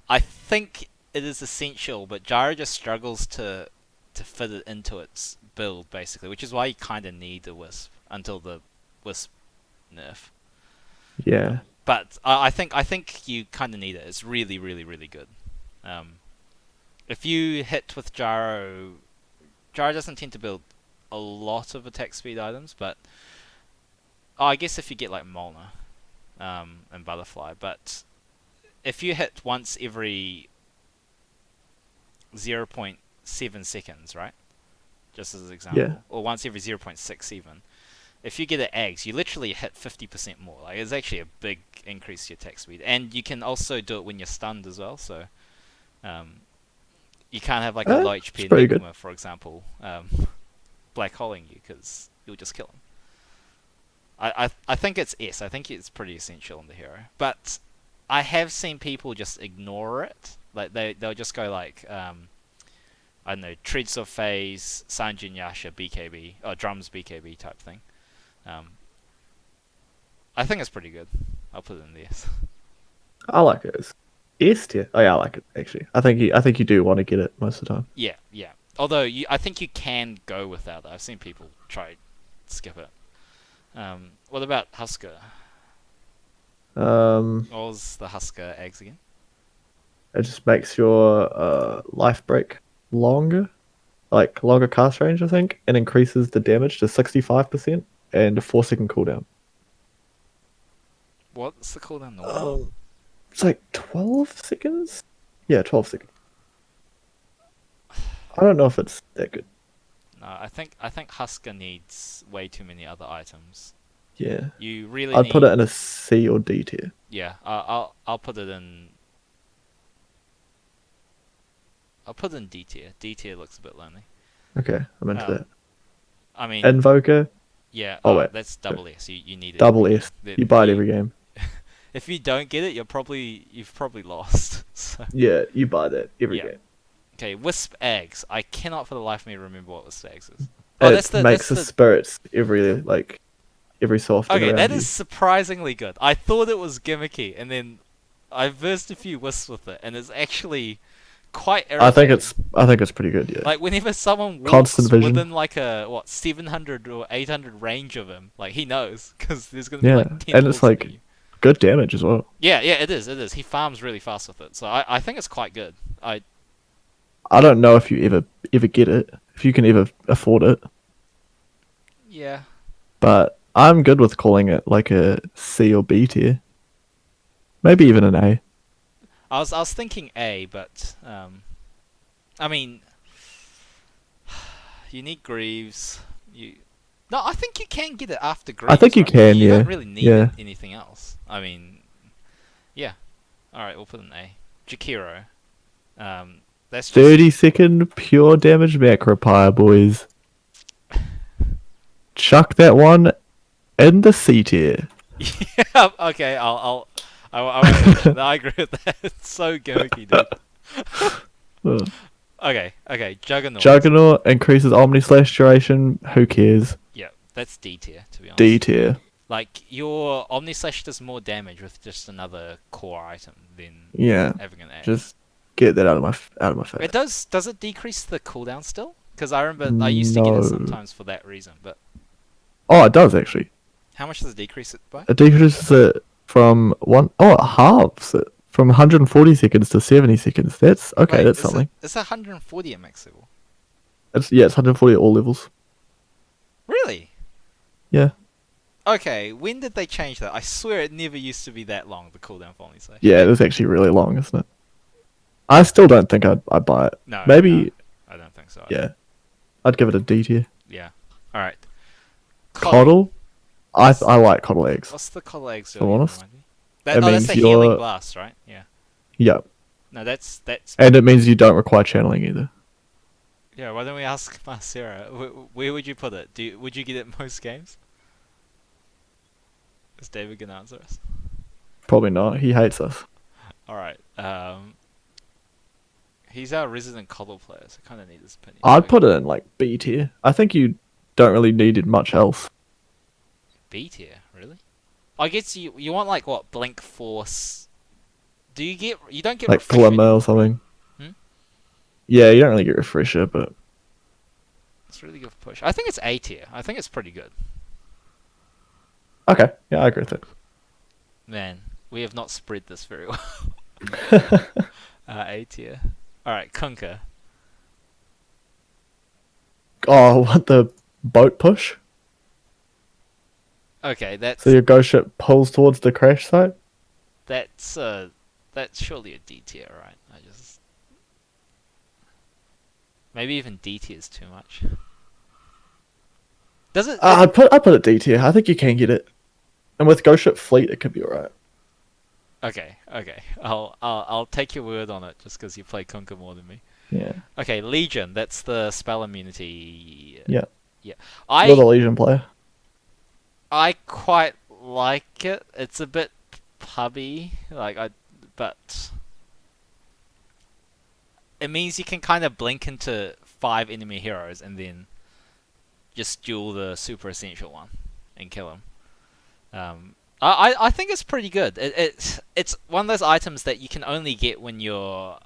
I think it is essential. But Gyro just struggles to fit it into its build basically, which is why you kind of need a Wisp until the Wisp nerf. Yeah. But I think you kind of need it. It's really really really good. If you hit with Gyro, Gyro doesn't tend to build a lot of attack speed items, but I guess if you get like Molnar and Butterfly, but if you hit once every 0.7 seconds, right? Just as an example, Yeah. or once every 0.6 even. If you get an Aghs, you literally hit 50% more. Like it's actually a big increase to your attack speed, and you can also do it when you're stunned as well. So you can't have like a low It's HP pretty good. Enigma, for example, black holing you because you'll just kill him. I think it's S. I think it's pretty essential in the hero, but I have seen people just ignore it. Like they'll just go like I don't know, Treads of Phase, Sanjin Yasha, BKB, or Drums BKB type thing. I think it's pretty good. I'll put it in the S. I like it. It's S tier. Oh yeah, I like it actually. I think you do want to get it most of the time. Yeah, yeah. Although I think you can go without it. I've seen people try skip it. What about Husker? Um, What was the Husker Aghs again? it just makes your life break longer, like longer cast range, I think, and increases the damage to 65% and a 4-second cooldown. What's the cooldown normally? It's like 12 seconds. Yeah, 12 seconds. I don't know if it's that good. No, I think Husker needs way too many other items. Yeah, You really I'd need. put it in a C or D tier. Yeah, I'll put it in. I'll put it in D tier. D tier looks a bit lonely. Okay, I'm into that. I mean, Invoker, yeah. Oh, wait. That's double S. You need it. double S. That- You buy it you- every game. If you don't get it, you've probably lost. So. Yeah, you buy that every Yeah. game. Okay, Wisp Aghs. I cannot for the life of me remember what Wisp Aghs is. It makes the spirits every so often. Okay, around that you. is surprisingly good. I thought it was gimmicky, and then I versed a few wisps with it, and it's actually quite irritating. I think it's pretty good. Yeah. Like whenever someone walks Constant vision. within like a 700 or 800 range of him, like he knows because there's gonna be like 10 and it's wolves like near you. good damage as well. Yeah, it is. He farms really fast with it, so I think it's quite good. I don't know if you ever get it, if you can ever afford it, Yeah. but I'm good with calling it like a C or B tier, maybe even an A. I was thinking A, but I mean, you need Greaves. No, I think you can get it after Greaves. I think you right? can, You yeah. don't really need Yeah. anything else. I mean, yeah. All right, we'll put an A. Jakiro. That's just 30-second pure damage macropire, boys. chuck that one in the C tier. Yeah. Okay. I won't finish it. I agree with that. It's so gimmicky, dude. Ugh. Okay. Juggernaut. Juggernaut increases Omni Slash duration. Who cares? Yeah, that's D tier to be honest. D tier. Like your Omni Slash does more damage with just another core item than Yeah. having an A. Just get that out of my face. It does. Does it decrease the cooldown still? Because I remember I used to get it No. sometimes for that reason. But Oh, it does actually. how much does it decrease it by? It decreases it from one. Oh, it halves it from 140 seconds to 70 seconds. That's okay. Wait, That's is something. It's 140 at max level. It's 140 at all levels. Really? Yeah. Okay. When did they change that? I swear it never used to be that long. The cooldown for Omni Slash. Yeah, it is actually really long, isn't it? I still don't think I'd buy it. No. Maybe. no, I don't think so. Yeah. I'd give it a D tier. Yeah. All right. Coddle. I like Coddle eggs. What's the Coddle Eggs To be doing? honest, Remind me? it That's means the healing you're- blast, right? Yeah. Yeah. No, that's And it means you don't require channeling either. yeah. Why don't we ask Marcera? Where would you put it? Would you get it most games? Is David gonna answer us? Probably not. He hates us. All right. He's our resident Coddle player, so I kind of need his opinion. I'd put it in like B tier. I think you don't really need it much else. B tier, really? I guess you want like what Blink Force? You don't get Like refreshment? Glimmer or something. Hmm? Yeah, you don't really get Refresher, but It's really good for push. I think it's A tier. I think it's pretty good. okay. Yeah, I agree with it. Man, we have not spread this very well. A tier. All right, Kunkka. Oh, what the boat push? Okay, that's So your ghost ship pulls towards the crash site? that's surely a D tier, right? Maybe even D tier is too much. Does it? I'd put it D tier. I think you can get it. And with ghost ship fleet, it could be alright. Okay. I'll take your word on it just because you play Kunkka more than me. Yeah. Okay, Legion. That's the spell immunity. Yeah. Yeah. You're the Legion player. I quite like it. It's a bit pubby, but it means you can kind of blink into 5 enemy heroes and then just duel the super essential one and kill him. I think it's pretty good. It's one of those items that you can only get when you're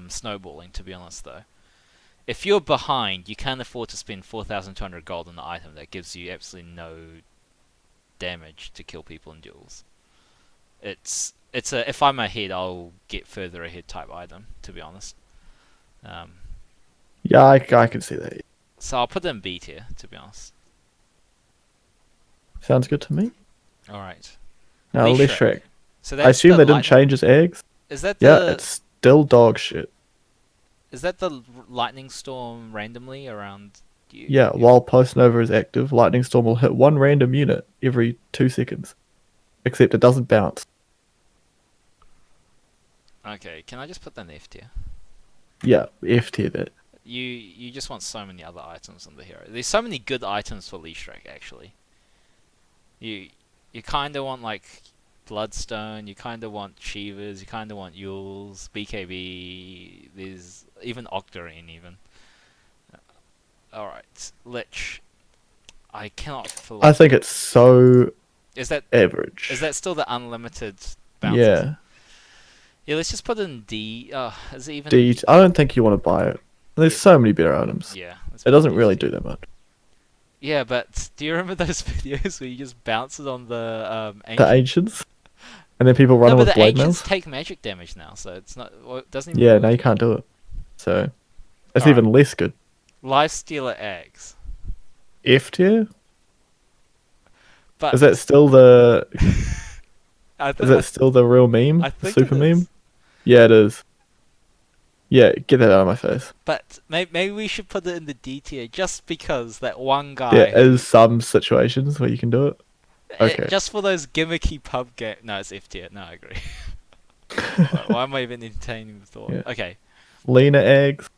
snowballing. To be honest, though, if you're behind, you can't afford to spend 4,200 gold on the item that gives you absolutely no damage to kill people in duels. It's a if I'm ahead, I'll get further ahead type item. To be honest, Yeah, I can see that. so I'll put it in B tier. To be honest. Sounds good to me. All right. Now, Leshrac. So I assume the they didn't lightning- change his eggs. Is that Yeah, the it's still dog shit. is that the lightning storm randomly around you? Yeah, while Post Nova is active, Lightning Storm will hit one random unit every 2 seconds. Except it doesn't bounce. Okay, can I just put that in F tier? Yeah, F tier that. You just want so many other items on the hero. There's so many good items for Leshrac actually. You kind of want like Bloodstone. You kind of want Shivas. You kind of want Yules, BKB. There's even Octarine even. All right, Lich. I cannot. I think it's so Is that average. still the unlimited bounces? Yeah. Yeah, let's just put it in D. Is it even D. I don't think you want to buy it. There's so many better items. Yeah. let's It put doesn't D really tier. do that much. Yeah, but do you remember those videos where you just bounce it on the The ancient? Ancients? And then people run No, in but with the blade ancients mails? take magic damage now, so it's not. Well, it doesn't even. Yeah, work. now you can't do it. So, it's Alright. even less good. Lifestealer Aghs. F tier? But Is that still the... I Is think that still the real meme? I The think super it meme? is. Yeah, it is. Yeah, get that out of my face. But maybe we should put it in the D tier just because that one guy. There is some situations where you can do it. Okay. Just for those gimmicky pub game. No, it's F tier. No, I agree. Why am I even entertaining the thought? Yeah. Okay. Lena eggs,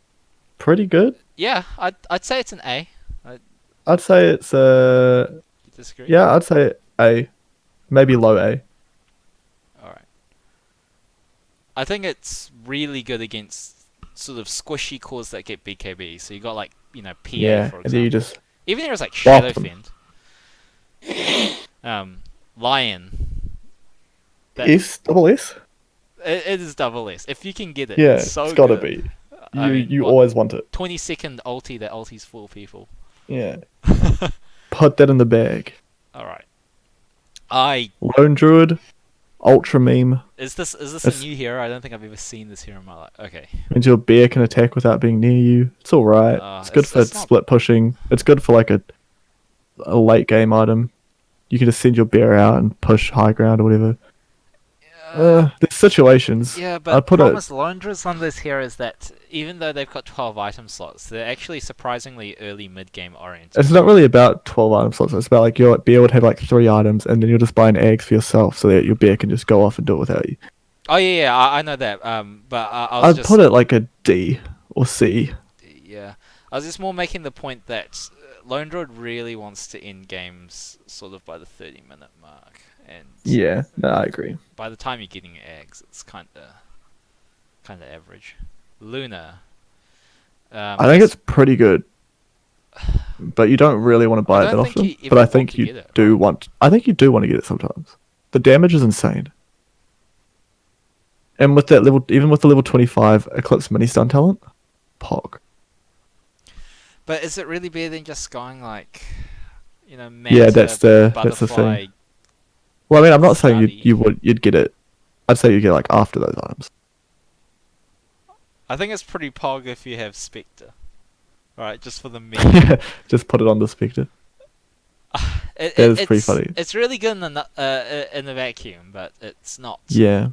pretty good. Yeah, I'd say it's an A. I'd say it's You disagree? yeah, I'd say A, maybe low A. All right. I think it's really good against sort of squishy cores that get BKB. So you got like PA Yeah, for and then you example. just Even there was like bop them. Shadowfend, Lion. That Double S. it is double S. If you can get it, Yeah, it's so it's gotta good. be. I mean, You what always want it. 20-second ulti that ultis 4 people. Yeah. Put that in the bag. All right. I Lone Druid, Ultra Meme. is this a It's, new hero? I don't think I've ever seen this hero in my life. Okay. means your bear can attack without being near you. It's alright. It's good for It's not. split pushing. It's good for like a late game item. You can just send your bear out and push high ground or whatever. There's situations. Yeah, I'd but put it. Promise Laundra is one of those heroes that, even though they've got 12 item slots, they're actually surprisingly early mid-game oriented. It's not really about 12 item slots. It's about like your bear would have like 3 items, and then you'll just buy an Aghs for yourself, so that your bear can just go off and do it without you. Oh yeah, I know that. But I was I'd just put it like a D or C. yeah, I was just more making the point that Lone Druid really wants to end games sort of by the 30-minute mark, and Yeah, no, I agree. by the time you're getting eggs, it's kind of average. Luna. I think it's pretty good, but you don't really want to buy it that don't think often. you But ever I want think to you get it, do right? want. I think you do want to get it sometimes. The damage is insane, and with that level, even with the level 25 Eclipse mini stun talent, pog. But is it really better than just going like, manta, Yeah, that's the butterfly? thing. Well, I mean, I'm not saying Study. you'd get it. I'd say you get like after those items. I think it's pretty pog if you have Spectre. Right, just for the meme. Just put it on the Spectre. It, That is pretty it's funny. It's really good in the vacuum, but it's not Yeah.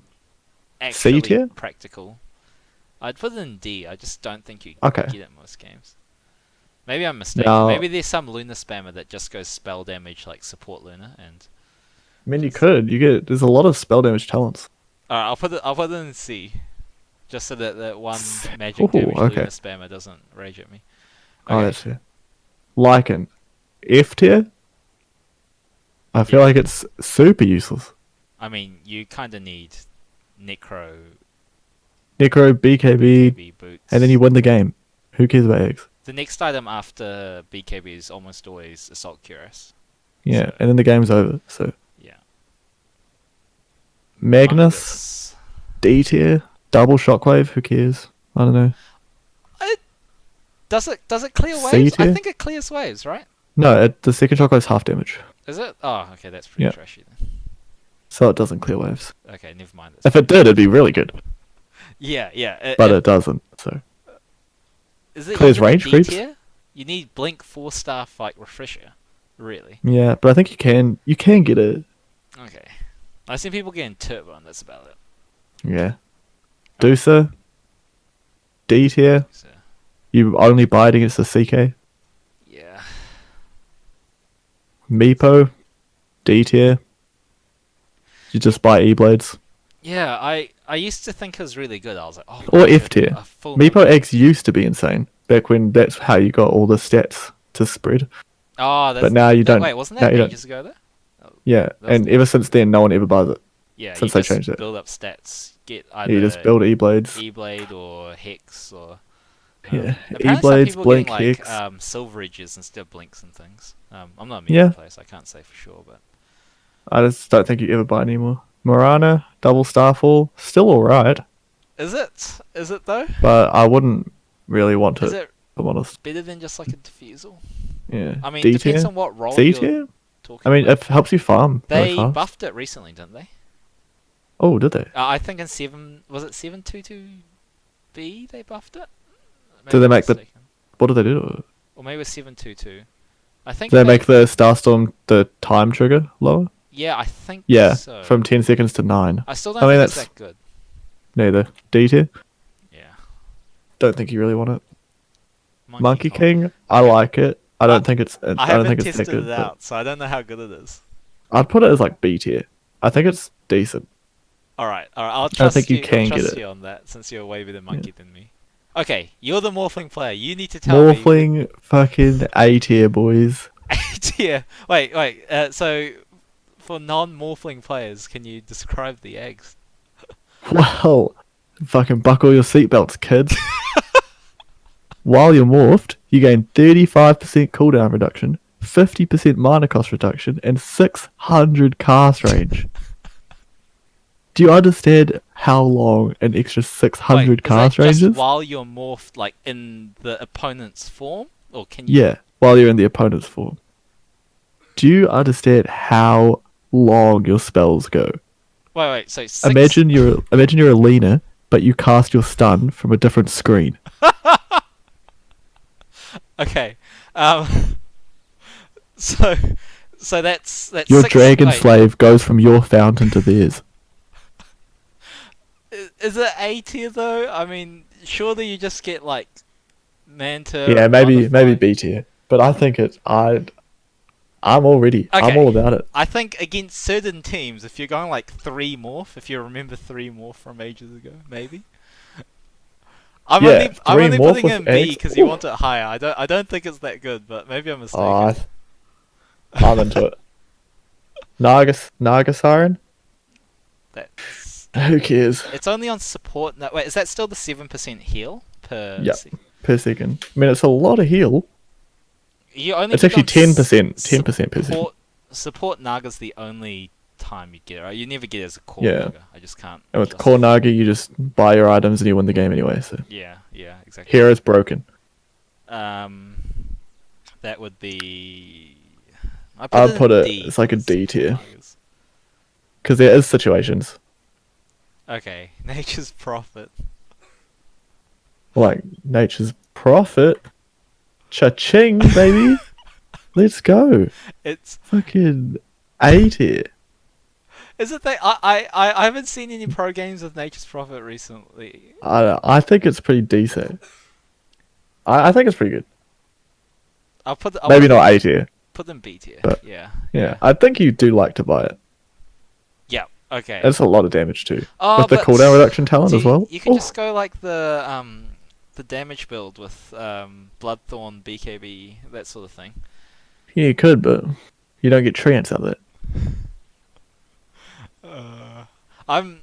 actually tier? practical. I'd put it in D. I just don't think you Okay. get it in most games. Maybe I'm mistaken. Now, Maybe there's some Luna spammer that just goes spell damage like support Luna, and I mean, you could. You get. There's a lot of spell damage talents. alright, I'll put it in C, just so that one magic Ooh, damage okay. Luna spammer doesn't rage at me. Oh, Okay. that's fair. Lycan, F tier. I feel Yeah. like it's super useless. I mean, you kind of need Necro, Necro, BKB, BKB boots, and then you win the game. Who cares about eggs? The next item after BKB is almost always Assault Cuirass. Yeah, So- and then the game's over. So Yeah. Magnus, D tier, double shockwave. Who cares? I don't know. Does it clear C waves? I tier? think it clears waves, right? No, the second shockwave's half damage, Is it? Oh, okay, that's pretty Yeah. trashy then. so it doesn't clear waves. Okay, never mind. If it did, it'd be really good, Yeah. but it doesn't. So Is it clears even a range D creeps? tier? You need Blink 4-star fight refresher, really? yeah, but I think you can get it. Okay. I've seen people getting turbo, and that's about it. Yeah, Dusa, D tier. So, You only buy it against the CK. yeah. Meepo, D tier. You just buy E-Blades. Yeah, I used to think it was really good. I was like, oh. Or my F God, tier. a full Meepo X used to be insane. Back when that's how you got all the stats to spread. Oh, that's, But now you don't. Wait, wasn't now that you don't. ages ago though? Oh, Yeah, That's- and ever since then, no one ever buys it. yeah, since you they just changed it. build up stats. Get You either just build E-Blades. E-Blade or Hex or Yeah, apparently some E-Blades, people are Blink, getting, like, Hex. silver edges instead of blinks and things. I'm not a media Yeah. player, so I can't say for sure, but I just don't think you ever buy it anymore. Morana, double Starfall, still alright, is it? Is it though? but I wouldn't really want Is it, it if I'm honest. better than just like a diffusal? Yeah. I mean, D depends tier? on what role C you're tier? talking I mean, about. it helps you farm really They fast. buffed it recently, didn't they? Oh, did they? I think in 722B they buffed it. Maybe Did they I'm make the- mistaken. What did they do to it? Or maybe it was 722. I think Did they make the Starstorm the time trigger lower? Yeah, I think Yeah, so. from 10 seconds to 9. I still I don't mean, think it's that's- that good. Neither. D tier? Yeah. Don't think you really want it. Monkey King? I like it. I don't think it's. I I don't haven't think it's that tested good. it but out, so I don't know how good it is. I'd put it as like B tier. I think it's decent. All right. I'll I trust think you I'll can get trust it. you on that, since you're way better monkey than me. Okay, you're the Morphling player. You need to tell me. Morphling fucking A tier, boys. Yeah. Wait. So, for non-Morphling players, can you describe the eggs? Well, fucking buckle your seatbelts, kids. While you're morphed, you gain 35% cooldown reduction, 50% mana cost reduction, and 600 cast range. Do you understand how long an extra 600 cast range Just is? while you're morphed, like in the opponent's form, or can you? Yeah, while you're in the opponent's form. Do you understand how long your spells go? Wait. So six... Imagine you're a Lena, but you cast your stun from a different screen. Okay. Um. So that's Your six... dragon wait, slave goes from your fountain to theirs. Is it A tier though? I mean, surely you just get like Manta. Yeah, and maybe Butterfly. B tier, but I think I'm all about it. I think against certain teams, if you're going like 3 morph, if you remember 3 morph from ages ago, maybe. I'm only morph putting with in B eggs. because you want it higher. I don't think it's that good, but maybe I'm mistaken. Oh, I'm into it. Naga Siren? That's... Who cares? It's only on support. No, wait, is that still the 7% heal per? Yep. Per second. I mean, it's a lot of heal. You only It's get actually on 10%. 10% per second. Support Naga's the only time you get it, right? You never get it as a core Yeah. Naga. I just can't. And with Core Naga, you just buy your items and you win the game anyway. So Yeah, exactly. Hero's broken. That would be. I'd put it. D It's like a for D tier Nagas. because there is situations Okay, Nature's Prophet. like Nature's Prophet. Cha-ching, baby. Let's go. It's. Fucking A tier. Is it that I haven't seen any pro games with Nature's Prophet recently. I think it's pretty decent. I think it's pretty good. Maybe not A tier. Put them B tier. But, Yeah. I think you do like to buy it. Yeah. Okay. It's a lot of damage too. Oh, With the but cooldown reduction talent as well. You can Oh. just go like the damage build with Bloodthorn, BKB, that sort of thing. Yeah, you could, but you don't get trance out of it. I'm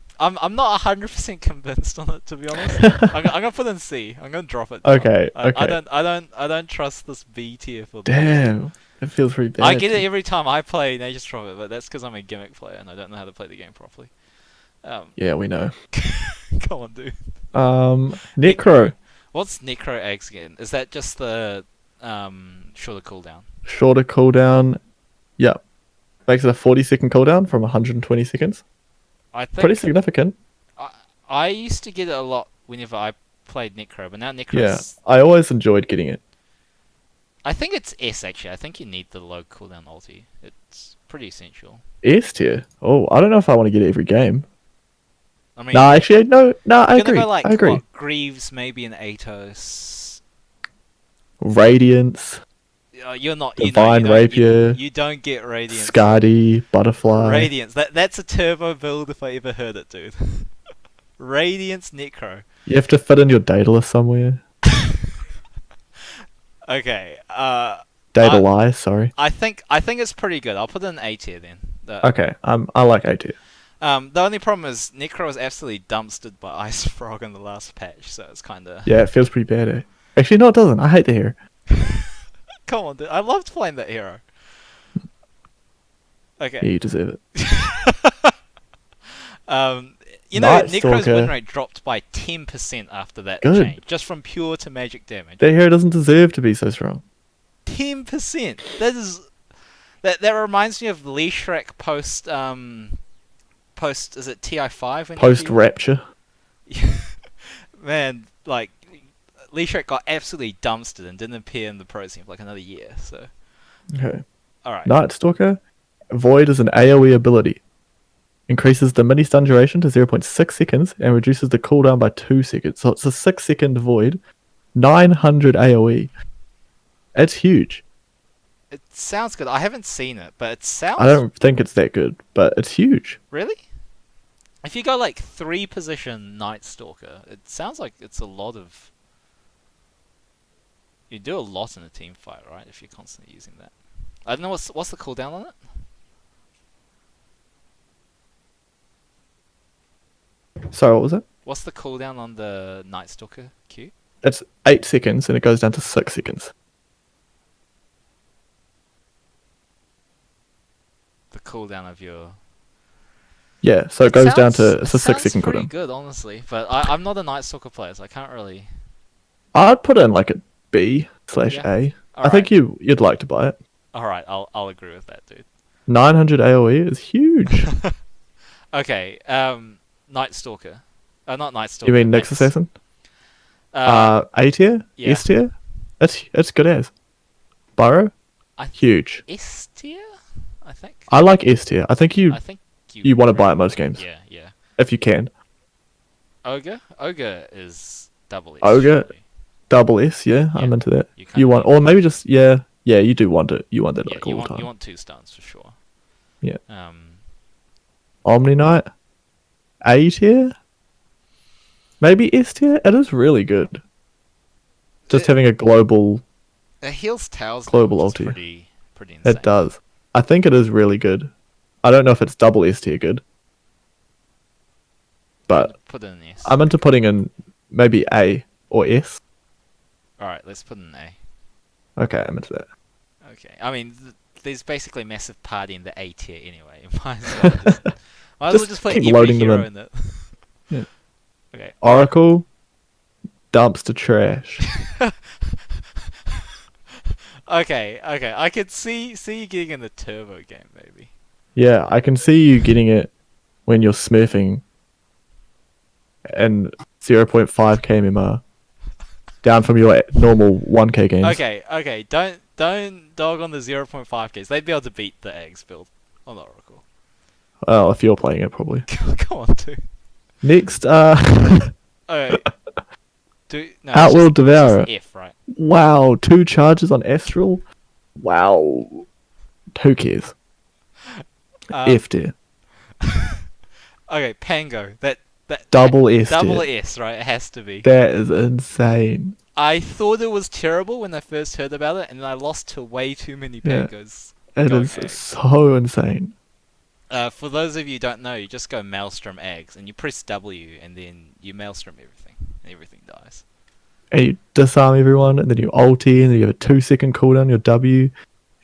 not 100% convinced on it, to be honest. I'm gonna put in C. I'm gonna drop it. Okay, I okay. I don't trust this B tier for. Damn, it feels pretty bad. I get it every time I play Nature's Prophet, but that's because I'm a gimmick player and I don't know how to play the game properly. Yeah, we know. Come on, dude. Necro. What's Necro Aghs again? Is that just the shorter cooldown? Shorter cooldown. Yep. Makes it a 40-second cooldown from 120 seconds. I think Pretty significant. I used to get it a lot whenever I played Necro, but now Necro's... Yeah, I always enjoyed getting it. I think it's S, actually. I think you need the low cooldown ulti. It's pretty essential. S tier. Oh, I don't know if I want to get it every game. I mean... Nah, actually, no, I agree. Go like, I agree. What, Greaves, maybe an Atos... Radiance. You're not... Divine Rapier. You don't get Radiance. Skadi, Butterfly. Radiance. That's a turbo build if I ever heard it, dude. Radiance Necro. You have to fit in your Daedalus somewhere. Okay. Daedalus, sorry. I think it's pretty good. I'll put it in A tier then. Okay, I like A tier. The only problem is Necro was absolutely dumpstered by Ice Frog in the last patch, so it's kind of... Yeah, it feels pretty bad, eh? Actually, no, it doesn't. I hate the hero. Come on, dude. I loved playing that hero. Okay. Yeah, you deserve it. You know, Night Necro's Stalker. win rate dropped by 10% after that Good. change, just from pure to magic damage. That hero doesn't deserve to be so strong. 10%. That reminds me of Lee Shrek post is it TI5 when Post Rapture. Man, like Lee Shrek got absolutely dumpstered and didn't appear in the pro scene for like another year. So, Okay. all right. Night Stalker. Void is an AoE ability. Increases the mini stun duration to 0.6 seconds and reduces the cooldown by 2 seconds. So it's a 6-second void. 900 AoE. It's huge. It sounds good. I haven't seen it, but it sounds... I don't think it's that good, but it's huge. Really? If you go like 3 position Night Stalker, it sounds like it's a lot of You do a lot in a team fight, right? If you're constantly using that. I don't know what's the cooldown on it. Sorry, what was it? What's the cooldown on the Night Stalker Q? It's 8 seconds and it goes down to 6 seconds. The cooldown of your. Yeah, so it goes down to It's a 6-second pretty cooldown. good, honestly. But I'm not a Night Stalker player, so I can't really. I'd put in like a B/A. Yeah. I think you'd like to buy it. All right, I'll agree with that, dude. 900 AOE is huge. Okay, Night Stalker. Not Night Stalker. You mean Nyx Nyx. Assassin? Uh, A tier? yeah. S tier? It's good as. Burrow? Huge. S tier, I think. I like S tier. I think you I think you want to buy it most games. Yeah, yeah. If you can. Ogre is double S. Ogre? surely. Double S, yeah, Yeah. I'm into that. You You want, can't or maybe just, yeah, you do want it. You want that Yeah, like you all want the time. you want 2 stuns for sure. Yeah. Um, Omni Knight? A tier? Maybe S tier? It is really good. Just It- having a global, it heals towers. Global which is ulti. pretty insane. it does. I think it is really good. I don't know if it's double S tier good. But Put it in S. I'm into putting in maybe A or S. All right, let's put in A. Okay, I'm into that. Okay. I mean, there's basically a massive party in the A tier anyway. Might as well just put keep every loading them hero in. in it. Yeah. Okay. Oracle, dumpster trash. Okay. I could see you getting in the turbo game, maybe. Yeah, I can see you getting it when you're smurfing and 0.5 kmmr down from your normal 1k games. Okay. Don't dog on the 0.5Ks. They'd be able to beat the Aghs build on Oracle. Well, if you're playing it, probably. Come on, dude. Next, Okay. No, it's Outworld just Devourer. F, right? Wow, 2 charges on Astral. Wow. Who cares? F tier. Okay, Pango. That Double S double tier. S, right? It has to be. That is insane. I thought it was terrible when I first heard about it, and then I lost to way too many Yeah. Pangos. It Going is Aghs. so insane. For those of you who don't know, you just go Maelstrom Aghs, and you press W, and then you Maelstrom everything, and everything dies. And you disarm everyone, and then you ulti, and then you have a 2-second cooldown on your W,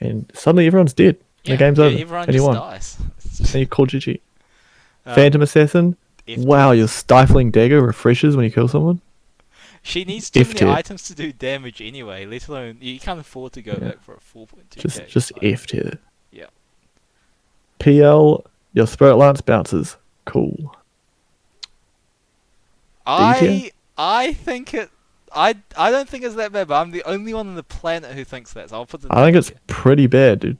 and suddenly everyone's dead. The game's over. Everyone And you just won. dies. And you call GG. Um, Phantom Assassin. F Wow, tier. your stifling dagger refreshes when you kill someone. She needs too F many tier. items to do damage anyway, let alone you can't afford to go Yeah. back for a 4.2k. Just like, F tier. Yeah. PL, your Spirit Lance bounces. Cool. tier? I think it. I don't think it's that bad, but I'm the only one on the planet who thinks that, so I'll put the. I think D it's tier. pretty bad, dude.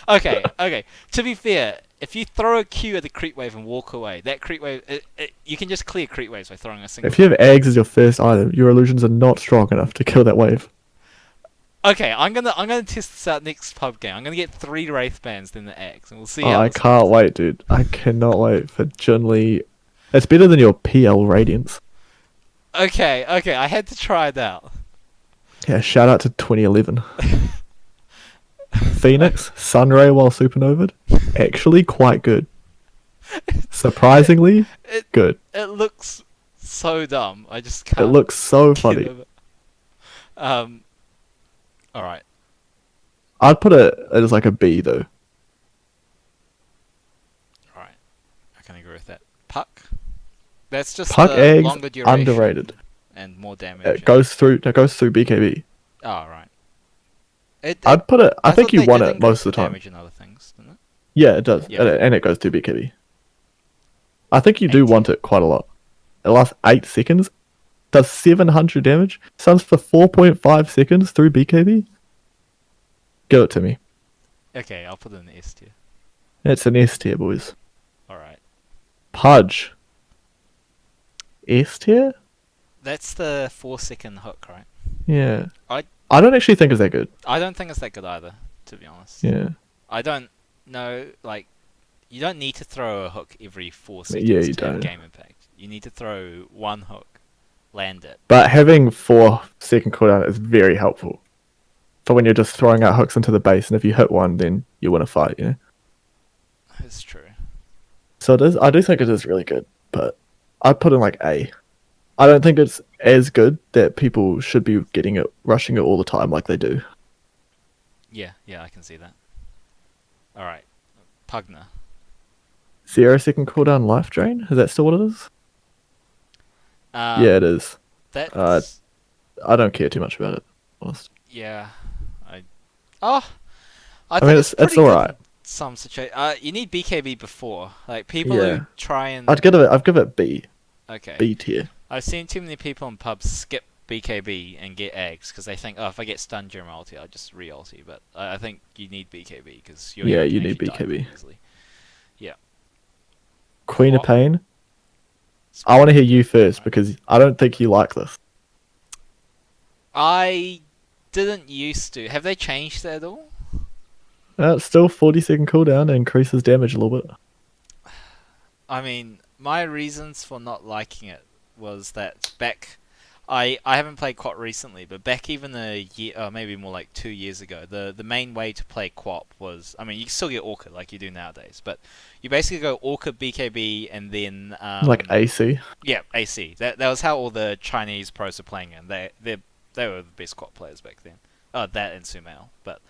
Okay. To be fair, if you throw a Q at the creep wave and walk away, that creep wave, you can just clear creep waves by throwing a single. If you have Aghs as your first item, your illusions are not strong enough to kill that wave. Okay, I'm gonna test this out next pub game. I'm gonna get 3 Wraith bands in the Aghs, and we'll see Oh, how. I this can't goes. wait, dude. I cannot wait for Junli. It's better than your PL Radiance. Okay, I had to try it out. Yeah, shout out to 2011. Phoenix, Sunray while supernovaed. Actually quite good. Surprisingly It good. it looks so dumb. I just It can't. looks so get funny. over it. All right. I'd put it as like a B though. All right. I can agree with that. Puck. That's just Puck the Aghs, longer duration underrated. and more damage. It goes through BKB. Oh right. I'd put it. I think thought you they won did it most increase of the time. Damage and other things, didn't it? Yeah, it does. Yeah. And it goes through BKB. I think you do 18. want it quite a lot. It lasts 8 seconds. Does 700 damage. Stuns for 4.5 seconds through BKB. Give it to me. Okay, I'll put it in the S tier. It's an S tier, boys. All right. Pudge. S tier? That's the 4-second hook, right? Yeah. I don't actually think it's that good. I don't think it's that good either, to be honest. Yeah. I don't know, like, you don't need to throw a hook every 4 Yeah, seconds you to have don't. game impact. You need to throw one hook land it. But having 4-second cooldown is very helpful for when you're just throwing out hooks into the base, and if you hit one, then you win a fight. You know. It's true. So it is. I do think it is really good, but I put in like A. I don't think it's as good that people should be getting it, rushing it all the time like they do. Yeah, I can see that. All right, Pugna. 0-second cooldown life drain. Is that still what it is? Yeah, it is. That's I don't care too much about it. Honest. yeah. I I think mean, it's pretty it's all good right. in some situation. You need BKB before, like people Yeah. who try and. I'd give it B. Okay. B tier. I've seen too many people in pubs skip BKB and get Aghs because they think, oh, if I get stunned during my ulti, I'll just re-ulti. But I think you need BKB because Yeah, hero you can need actually die BKB. pretty easily. Yeah. Queen of What? Pain. I want to hear you first because I don't think you like this. I didn't used to. Have they changed that at all? It's still 40-second cooldown and increases damage a little bit. I mean, my reasons for not liking it was that back. I haven't played quite recently, but back even a year, or maybe more like 2 years ago, the main way to play Quap was, I mean, you can still get Orchid like you do nowadays, but you basically go Orchid, BKB, and then Like AC. yeah, AC. That was how all the Chinese pros were playing, and they were the best Quap players back then. Oh, that and Sumail, but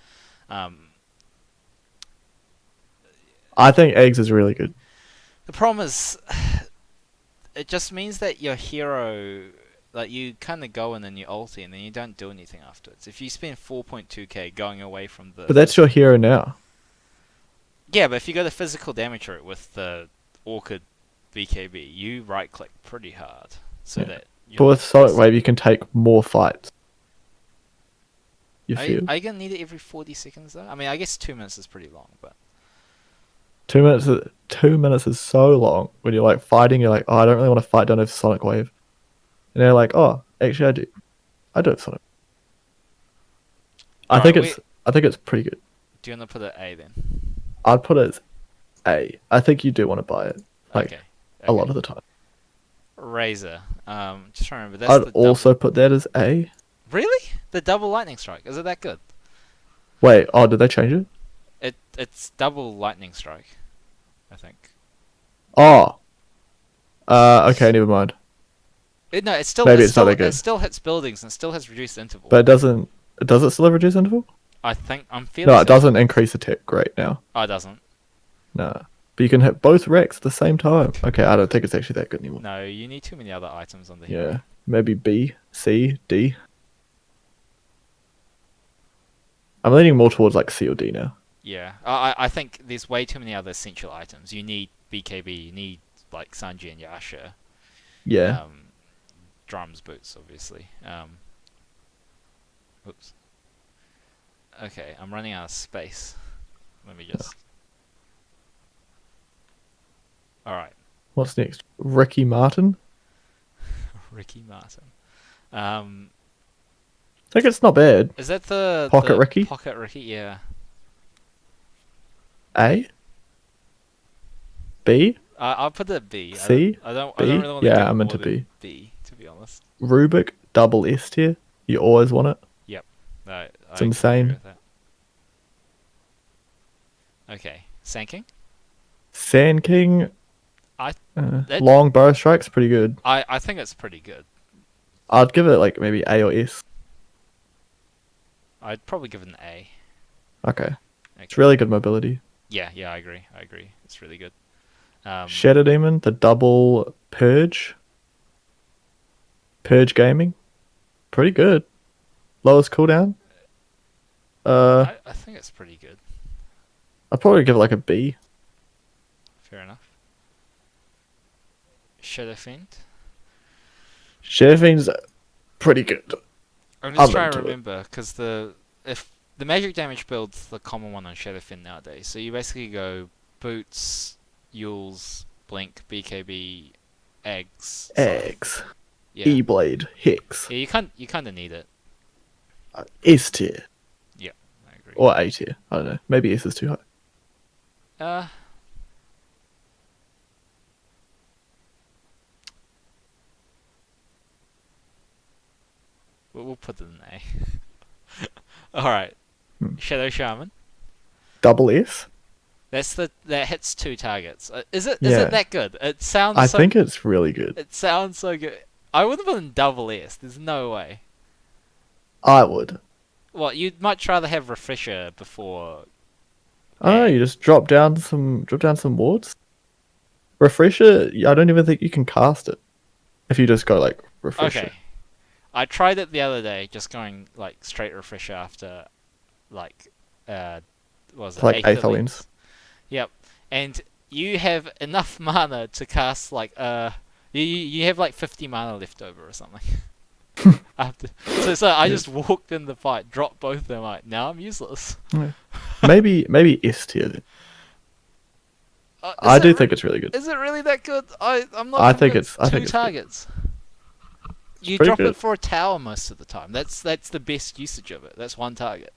I think Aghs is really good. the problem is, it just means that your hero, like, you kind of go in and you ulti, and then you don't do anything afterwards. If you spend 4.2k going away from the... But that's your hero now. Yeah, but if you go the physical damage route with the Orchid BKB, you right-click pretty hard, so that... But with Sonic Wave, you can take more fights. You Are feel? you going to need it every 40 seconds, though? I mean, I guess 2 minutes is pretty long, but... 2 minutes. 2 minutes is so long when you're like fighting. You're like, oh, I don't really want to fight. Don't have Sonic Wave. And they're like, oh, actually, I do. I do have Sonic. I think it's pretty good. Do you want to put it A, then? I'd put it as A. I think you do want to buy it, like Okay. a lot of the time. Razor. Just trying to remember. That's I'd the also put that as A. Really? The double lightning strike. Is it that good? Wait, oh, did they change it? It's double lightning strike, I think. Oh. Okay, never mind. No, it's still Maybe it's not that good. It still hits buildings and still has reduced interval. But it doesn't. Does it still have reduced interval? I think I'm feeling. No, it doesn't increase attack rate now. Oh, it doesn't. No. But you can hit both racks at the same time. Okay, I don't think it's actually that good anymore. No, you need too many other items on the Yeah. hero. Maybe B, C, D. I'm leaning more towards like C or D now. Yeah, I think there's way too many other essential items. You need BKB. You need like Sanji and Yasha. Yeah. Drums, boots, obviously. Oops. Okay, I'm running out of space. Let me just... Alright. What's next? Ricky Martin? Ricky Martin. I think it's not bad. Is that the... Pocket the Ricky? Pocket Ricky, yeah. A? B? I'll put it at B. C? I don't B? really want to Yeah, go I'm more into than B. B, to be honest. Rubik, double S tier. You always want it. Yep. No, It's insane. With that. Okay. Sanking? Sand King. That- Long bow strike's pretty good. I think it's pretty good. I'd give it like maybe A or S. I'd probably give it an A. Okay. It's really good mobility. Yeah, I agree. It's really good. Shadow Demon, the double Purge. Purge Gaming. Pretty good. Lowest cooldown. I think it's pretty good. I'd probably give it like a B. Fair enough. Shadow Fiend. Shadow Fiend's pretty good. I'm just I'm trying to into it. remember because the magic damage build's the common one on Shadow Fiend nowadays. So you basically go boots, Yules, Blink, BKB, Aghs. Aghs. Yeah. E-Blade. Hex. Yeah, you kind of need it. S tier. Yeah, I agree. Or A tier. I don't know. Maybe S is too high. We'll put it in A. All right. Shadow Shaman. Double S? That hits 2 targets. Is it Yeah. that good? It sounds I so. think it's really good. It sounds so good. I would have put in double S. There's no way. I would. What, you'd much rather have Refresher before? I don't know, you just drop down some wards. Refresher, I don't even think you can cast it. If you just go like Refresher. Okay. I tried it the other day, just going like straight Refresher after like what was it? Like Aether Aether. Yep. And you have enough mana to cast like you have like 50 mana left over or something. After so I just walked in the fight, dropped both of them, like now I'm useless. Yeah. Maybe S tier then. I do think it's really good. Is it really that good? I'm not. I think convinced. it's- I think two it's targets. You pretty drop good. it for a tower most of the time. That's the best usage of it. That's one target.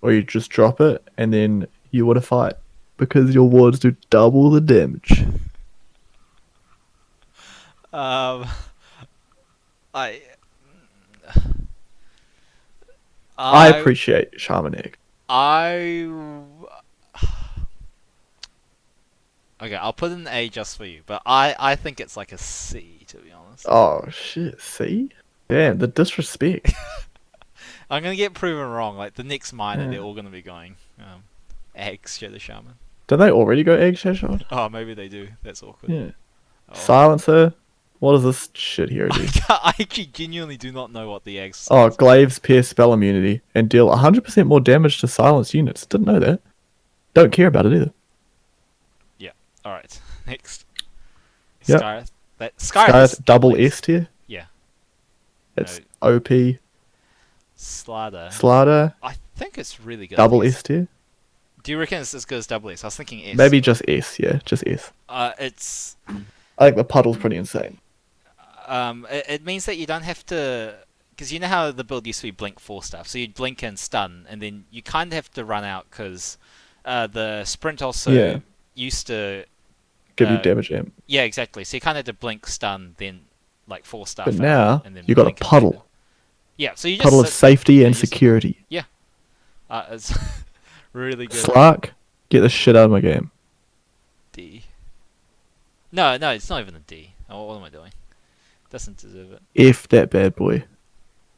Or you just drop it and then you want to fight because your wards do double the damage. I I appreciate Shaman Egg. Okay, I'll put in an A just for you, but I think it's like a C, to be honest. Oh shit! See, damn the disrespect. I'm gonna get proven wrong. Like the next minor, Yeah. they're all gonna be going Aghs, Shadow Shaman. Don't they already go Egg Shot? Oh, maybe they do. That's awkward. Yeah. Oh. Silencer. What does this shit here do? I actually genuinely do not know what the Aghs. Oh, Glaives pierce spell immunity and deal 100% more damage to silenced units. Didn't know that. Don't care about it either. All right, next. Yep. Skyreth. Skyreth double S tier. Yeah. It's OP. StarLadder. StarLadder I think it's really good. double S tier. Do you reckon it's as good as double S? I was thinking S. Maybe just S. Yeah, just S. It's I think the puddle's pretty insane. it means that you don't have to, because you know how the build used to be blink 4 stuff. So you'd blink and stun, and then you kind of have to run out because the sprint also used to give you damage amp. Yeah, exactly. So you kind of had to blink, stun, then like 4 stuff. But now and then you got a blink and puddle. stun. Yeah, so you just Puddle of sit- safety yeah, and you just- security. It's really good. Slark, get the shit out of my game. D. No, it's not even a D. Oh, what am I doing? Doesn't deserve it. F that bad boy.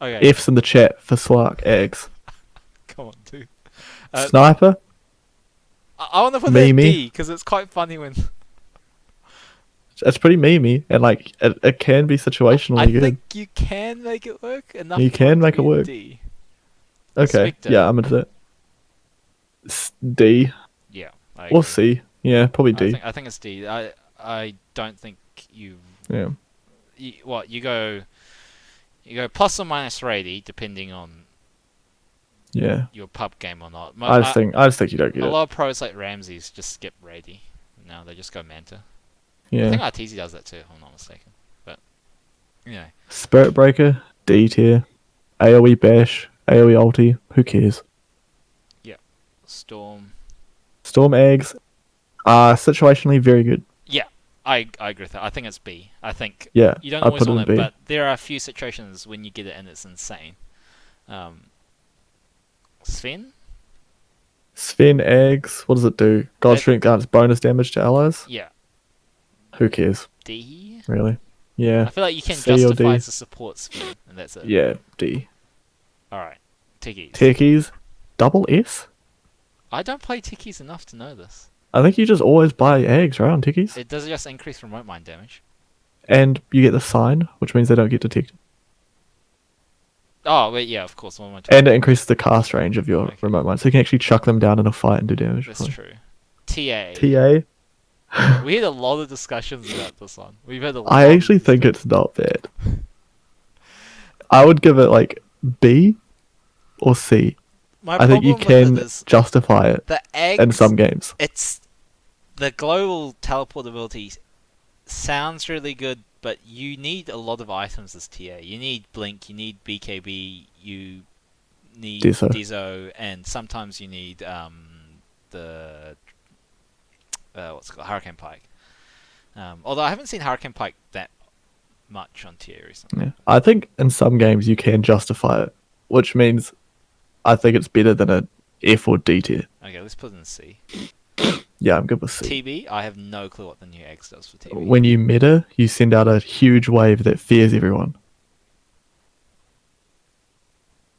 Okay, F's in the chat for Slark. Aghs. come on, dude. Sniper. I want to put that Mimi. D because it's quite funny when It's pretty memey and like it can be situationally I good. think you can make it work enough. You for can to make it be a work. D. Okay, Spectre. yeah, I'm into that. D Yeah, I or agree. C. Yeah, probably D. I think it's D. I don't think you. Yeah. You go plus or minus ready depending on Yeah. your pub game or not. I just think you don't get a it. lot of pros like Ramses just skip ready. No, they just go Manta. I Yeah. think Arteezy does that too, if I'm not mistaken. But anyway, Spirit Breaker, D tier. AoE Bash, AoE Ulti, who cares? Storm. Storm Eggs are situationally very good. Yeah, I agree with that. I think it's B. I think Yeah, you don't I always put it in want it, B. but there are a few situations when you get it and it's insane. Sven? Sven Eggs, what does it do? God Strength grants bonus damage to allies? Yeah. Who cares, D? really? I Yeah. feel like you can C or justify D. as a support Sven, and that's it. Yeah, D. Alright. Tickies. Techies, double S? I don't play Tickies enough to know this. I think you just always buy eggs, right, on Techies? It does just increase remote mine damage. And you get the sign, which means they don't get detected. Oh, wait, yeah, of course. What am I talking And it increases the cast range of your Okay. remote mine, so you can actually chuck them down in a fight and do damage. That's true. TA. TA, We had a lot of discussions about this one. We've had a lot I of actually think discussions. it's not bad. I would give it like B or C. My I think you problem with can it is justify it the eggs. in some games. It's the global teleportability sounds really good, but you need a lot of items as TA. You need Blink, you need BKB, you need Deso. Deso, and sometimes you need the what's it called, Hurricane Pike. Although I haven't seen Hurricane Pike that much on tier recently. Yeah. I think in some games you can justify it, which means I think it's better than a F or D tier. Okay, let's put it in C. Yeah, I'm good with C. TB, I have no clue what the new Aghs does for TB. When you meta, you send out a huge wave that fears everyone.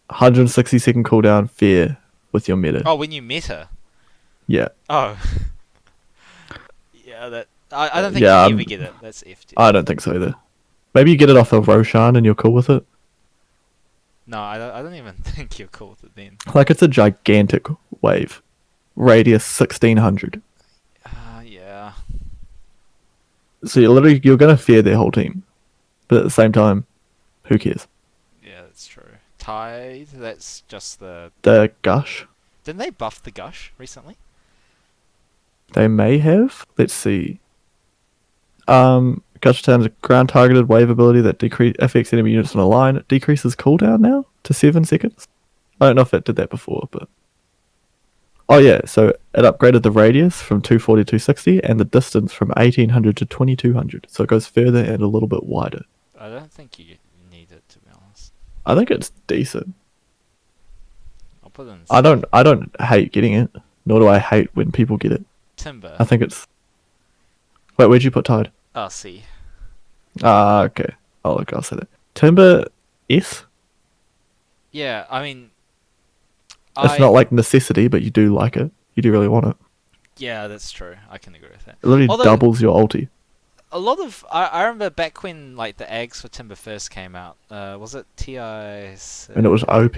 160-second cooldown, fear with your meta. Oh, when you meta? Yeah. Oh. Yeah, that... I don't think Yeah, you ever get it. That's F tier. I don't think so either. Maybe you get it off of Roshan and you're cool with it. No, I don't even think you're cool with it then. Like, it's a gigantic wave. Radius 1600. Yeah. So you're gonna fear their whole team. But at the same time, who cares? Yeah, that's true. Tide, that's just the... The Gush, Didn't they buff the Gush recently? they may have. Let's see. Gush turns a ground targeted wave ability that affects enemy units on a line. It decreases cooldown now to 7 seconds. I don't know if it did that before, but... Oh yeah, so it upgraded the radius from 240 to 260 and the distance from 1800 to 2200. So it goes further and a little bit wider. I don't think you need it, to be honest. I think it's decent. I'll put it in... I don't hate getting it, nor do I hate when people get it. Timber. I think it's... Wait, where'd you put Tide? Oh, C. Okay. Oh, look, I'll say that. Timber S? Yeah, I mean... It's not like necessity, but you do like it. You do really want it. Yeah, that's true. I can agree with that. It literally Although- doubles your ulti. A lot of... I remember back when like the Aghs for Timber first came out. Was it TI... And it was OP.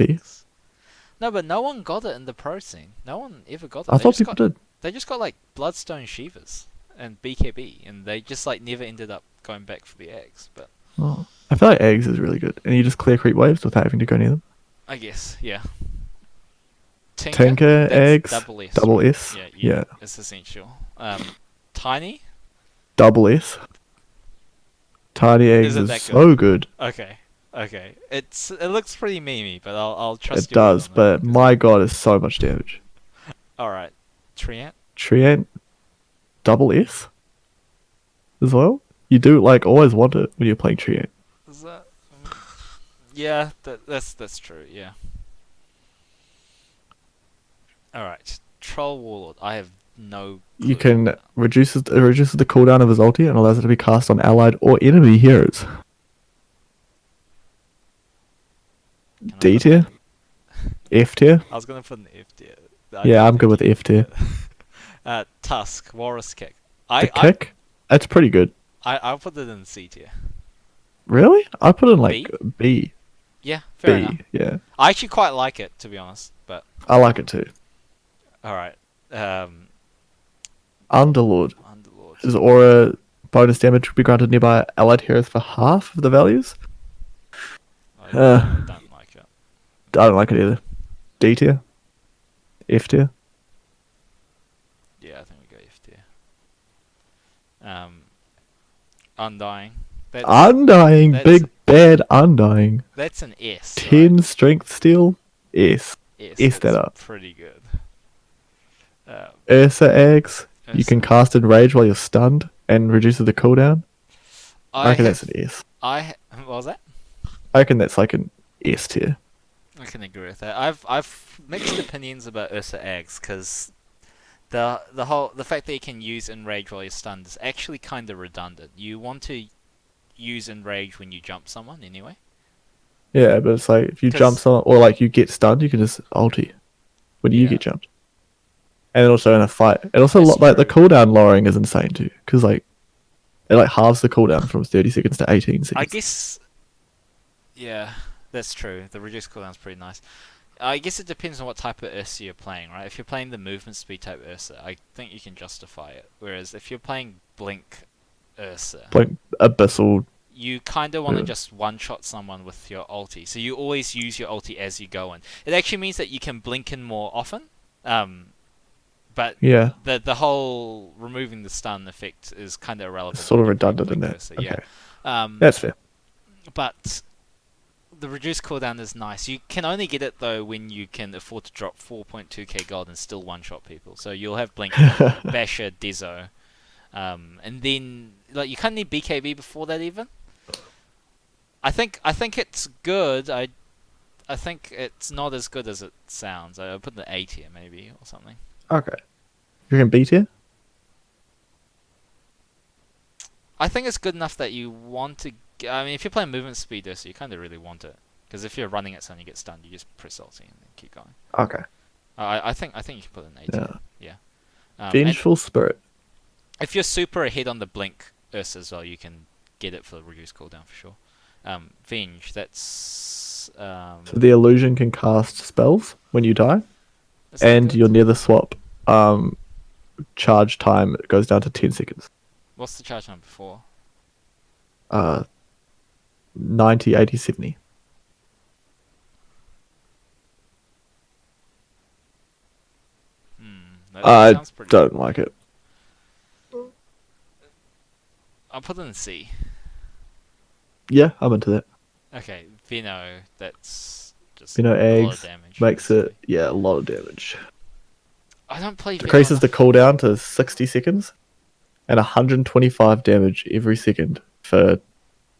No, but no one got it in the pro scene. No one ever got it. I They thought just people got, did. They just got like Bloodstone Shivas and BKB, and they just like never ended up going back for the Aghs. But Oh. I feel like Aghs is really good. And you just clear creep waves without having to go near them. I guess, yeah. Tinker, that's Aghs, double S. double S. Yeah. It's essential. Tiny? Double S. Tiny Is Aghs it is that so good. Okay. It looks pretty memey, but I'll trust It you. does, but my god, it's so much damage. Alright. Treant? Treant, double S as well. You do like always want it when you're playing Treant. Is that... Yeah, that's true, yeah. Alright. Troll Warlord. I have no clue. You can it reduces the cooldown of his ulti and allows it to be cast on allied or enemy heroes. Can I D put tier, F tier. I was gonna put an F tier. Yeah, I'm good with F tier. Tusk, Walrus Kick. The kick, that's pretty good. I'll put it in C tier. Really? I put in like B. Yeah, fair B. enough. Yeah, I actually quite like it, to be honest. But I like it too. alright. Underlord. Underlord. His aura bonus damage will be granted nearby allied heroes for half of the values. I don't like it. I don't like it either. D tier, F tier. Yeah, I think we go F tier. Undying. Undying, that's- big bad Undying. That's an S. 10 strength steel. S. Right? S that up. Pretty good. Ursa Aghs. You Ursa. can cast Enrage while you're stunned and reduces the cooldown. I reckon that's an S. What was that? I reckon that's like an S tier. I can agree with that. I've mixed opinions about Ursa Aghs because the fact that you can use Enrage while you're stunned is actually kind of redundant. You want to use Enrage when you jump someone anyway. Yeah, but it's like if you 'Cause- jump someone or like you get stunned, you can just ulti when you Yeah. get jumped. And also in a fight, and also That's like the true. cooldown lowering is insane too, because like it like halves the cooldown from 30 seconds to 18 seconds. I guess. Yeah, that's true. The reduced cooldown's pretty nice. I guess it depends on what type of Ursa you're playing, right? If you're playing the movement speed type Ursa, I think you can justify it. Whereas if you're playing Blink Ursa, Like abyssal. you kind of want to Yeah. just one-shot someone with your ulti. So you always use your ulti as you go in. It actually means that you can blink in more often. But Yeah, the whole removing the stun effect is kind of irrelevant. sort of when you play redundant in Blink that. Ursa, Okay, yeah. that's fair. But the reduced cooldown is nice. You can only get it though when you can afford to drop 4.2k gold and still one-shot people. So you'll have Blink, Basher, Dezo, and then like you kind of need BKB before that even. I think it's good. I think it's not as good as it sounds. I'll put the A tier maybe or something. Okay. You can B tier? I think it's good enough that you want to. I mean, if you're playing movement speeder, so you kind of really want it. Because if you're running at someone, you get stunned. You just press ulti and then keep going. Okay. I think you can put an A tier. Yeah. And Vengeful Spirit. if you're super ahead on the blink Ursa as well, you can get it for reduced cooldown for sure. Venge, that's So the illusion can cast spells when you die, is that and good? your nether swap charge time goes down to 10 seconds. What's the charge number before? 90, 80, 70. That I sounds pretty. don't like it. I'll put it in C. Yeah, I'm into that. Okay, Vino, that's just Vino a lot of Aghs damage. makes basically. it, a lot of damage. I don't play Vino Decreases the enough. cooldown to 60 seconds and 125 damage every second for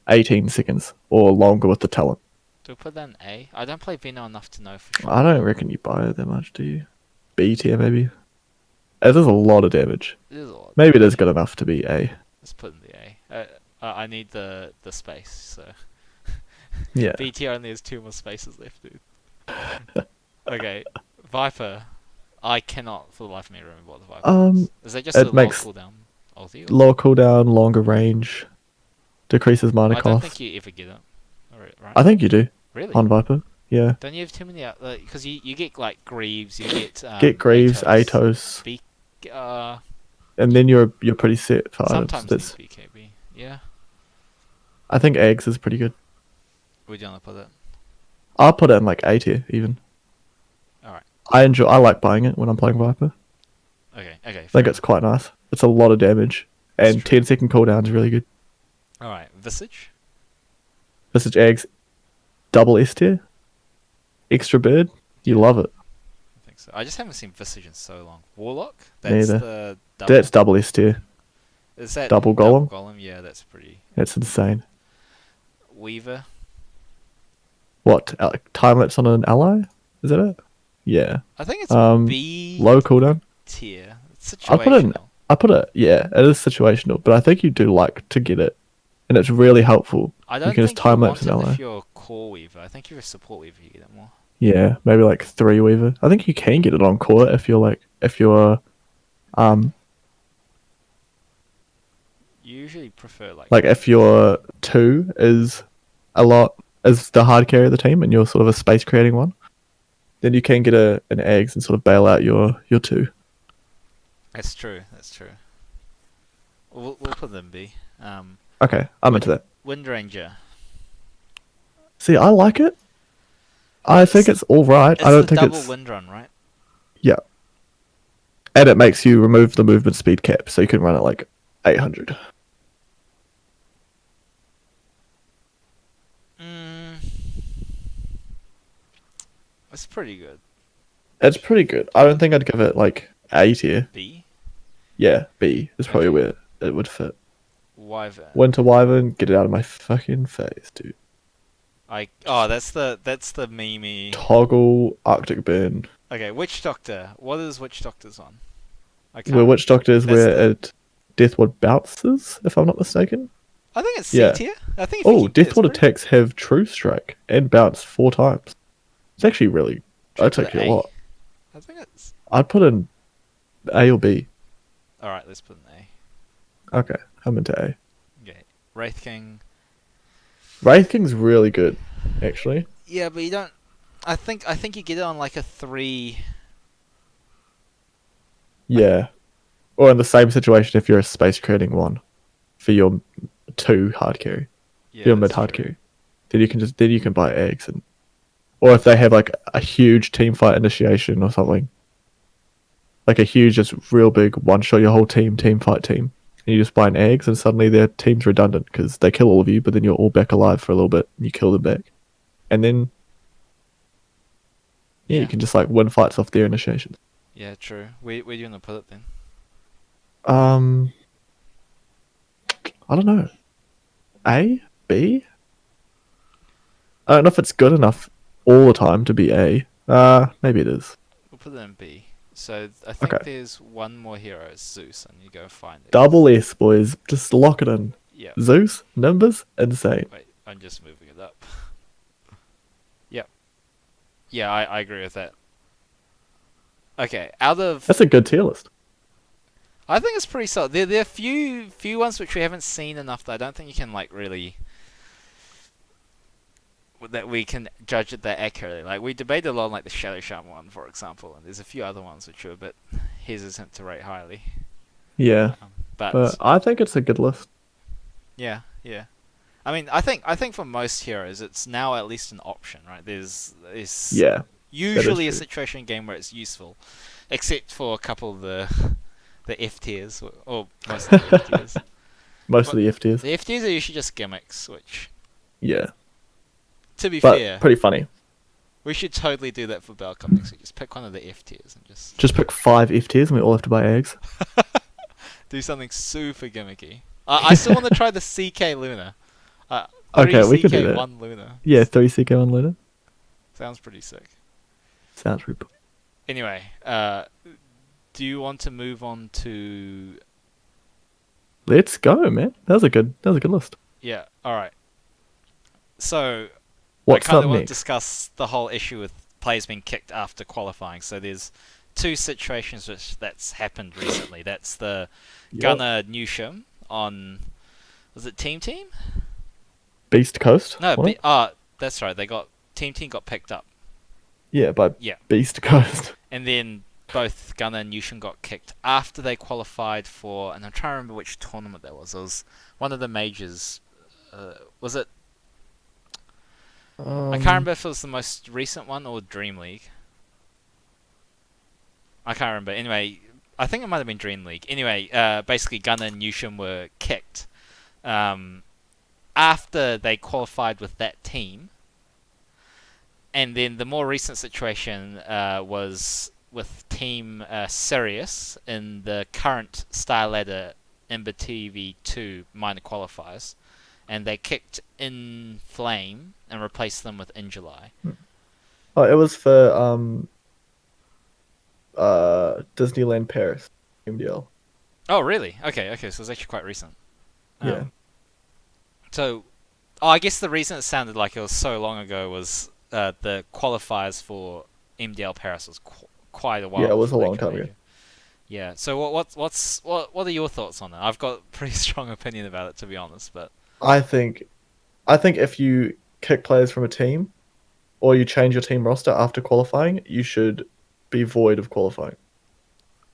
18 seconds or longer with the talent. Do I put that in A? I don't play Vino enough to know for sure. I don't reckon you buy it that much, do you? B tier maybe? It is a lot of damage. It is a lot. Maybe it is good enough to be A. Let's put in the A. I need the space, so Yeah. B tier only has 2 more spaces left, dude. Okay, Viper. I cannot for the life of me remember what the Viper is. Is that just it a makes low cooldown ulti? Or? lower cooldown, longer range, decreases mana I don't cost. think you ever get it. Right? I think you do Really? on Viper. Yeah. Don't you have too many? Because you get like Greaves, you get Get Greaves, Atos, Atos, uh, and then you're pretty set for items. sometimes That's, need BKB. Yeah. I think Aghs is pretty good. Where do you want to put it? I'll put it in like A tier even. Alright. I like buying it when I'm playing Viper. Okay. I think it's quite nice. It's a lot of damage. That's And true. 10-second cooldown is really good. Alright. Visage? Visage Aghs, double S tier. Extra bird. You love it. I think so. I just haven't seen Visage in so long. Warlock? Neither. The double. That's double S tier. Is that double golem? Double golem? Yeah, that's pretty. That's insane. Weaver? What? Time lapse on an ally? Is that it? Yeah. I think it's B Low cooldown. tier. It's I put it in- situational. I put it. Yeah, it is situational, but I think you do like to get it, and it's really helpful. I don't you can think just time you lapse want an it ally. if you're a core Weaver. I think if you're a support Weaver, you get it more. Yeah, maybe like 3 weaver. I think you can get it on core if you're You usually prefer like if your 2 is the hard carry of the team and you're sort of a space creating one, then you can get an Aghs and sort of bail out your 2. That's true. We'll put them B. Okay, I'm into that. Wind Ranger. See, I like it. I think it's all right. It's I don't the think double it's wind run, right? yeah. And it makes you remove the movement speed cap, so you can run it like 800. It's pretty good. It's pretty good. I don't think I'd give it like A tier. B. Yeah, B is probably where it would fit. Wyvern. Winter Wyvern, get it out of my fucking face, dude. That's the meme. Toggle Arctic Burn. Okay, Witch Doctor. What is Witch Doctor's on? Where Witch Doctor is That's where it Deathward bounces, if I'm not mistaken. I think it's C Yeah. tier. I think. Oh, Deathward attacks have True Strike and bounce 4 times. It's actually really. That's actually a lot. I think it's. I'd put in A or B. All right, let's put an A. Okay, I'm into A. Okay, Wraith King. Wraith King's really good, actually. Yeah, but you don't. I think you get it on like a 3. Yeah. Or in the same situation if you're a space creating one for your 2 hard carry. Yeah, Your mid that's hard true. carry. Then you can buy Aghs and or if they have like a huge team fight initiation or something. Like a huge just real big one shot your whole team fight team. And you just buy an Aghs and suddenly their team's redundant because they kill all of you, but then you're all back alive for a little bit and you kill them back. And then Yeah. you can just like win fights off their initiations. Yeah, true. Where do you want to put it then? I don't know. A? B? I don't know if it's good enough all the time to be A. Maybe it is. We'll put it in B. So I Okay. think there's one more hero, it's Zeus, and you go find it. Double S, boys. Just lock it in. Yeah. Zeus, Nimbus, Insane. Wait, I'm just moving it up. Yep. Yeah, I agree with that. Okay, out of That's a good tier list. I think it's pretty solid. There are few ones which we haven't seen enough that I don't think you can like really that we can judge it that accurately. Like we debated a lot on like the Shadow Shaman one, for example, and there's a few other ones which are a bit hesitant to rate highly. Yeah, But but I think it's a good list. yeah, yeah. I mean, I think for most heroes, it's now at least an option, right? There's Yeah, usually a true. situation in game where it's useful, except for a couple of the F tiers or most of the F tiers. Most But of the F tiers. the F tiers are usually just gimmicks, which, Yeah, to be but fair, pretty funny. we should totally do that for Bell Cup next week. Just pick one of the F tiers and just Just pick 5 F tiers and we all have to buy eggs. do something super gimmicky. I still want to try the CK Luna. Okay, 3 we could do CK, that. 1 Luna. Yeah, 3 CK1 Luna. Sounds pretty sick. Sounds really. Anyway, do you want to move on to... Let's go, man. That was a good list. Yeah, alright. So, What's I kind up of want to next? discuss the whole issue with players being kicked after qualifying. So there's two situations which that's happened recently. That's the Yep. Gunnar Newsham on... Was it Team Team? Beast Coast. No, What? that's right. They got Team Team got picked up. Yeah, by Yeah, Beast Coast. and then both Gunnar and Newsham got kicked after they qualified for, and I'm trying to remember which tournament that was. It was one of the majors. Was it? I can't remember if it was the most recent one or Dream League. I can't remember. Anyway, I think it might have been Dream League. Anyway, basically Gunnar and Newsham were kicked after they qualified with that team. And then the more recent situation was with Team Sirius in the current StarLadder ImbaTV 2 minor qualifiers. And they kicked In Flame and replaced them with In July. Oh, it was for Disneyland Paris MDL. Oh, really? Okay, so it's actually quite recent. Yeah. So, I guess the reason it sounded like it was so long ago was the qualifiers for MDL Paris was quite a while. Yeah, it was a before long they time came ago. out. Yeah. So what are your thoughts on that? I've got a pretty strong opinion about it, to be honest. But I think if you kick players from a team or you change your team roster after qualifying, you should be void of qualifying.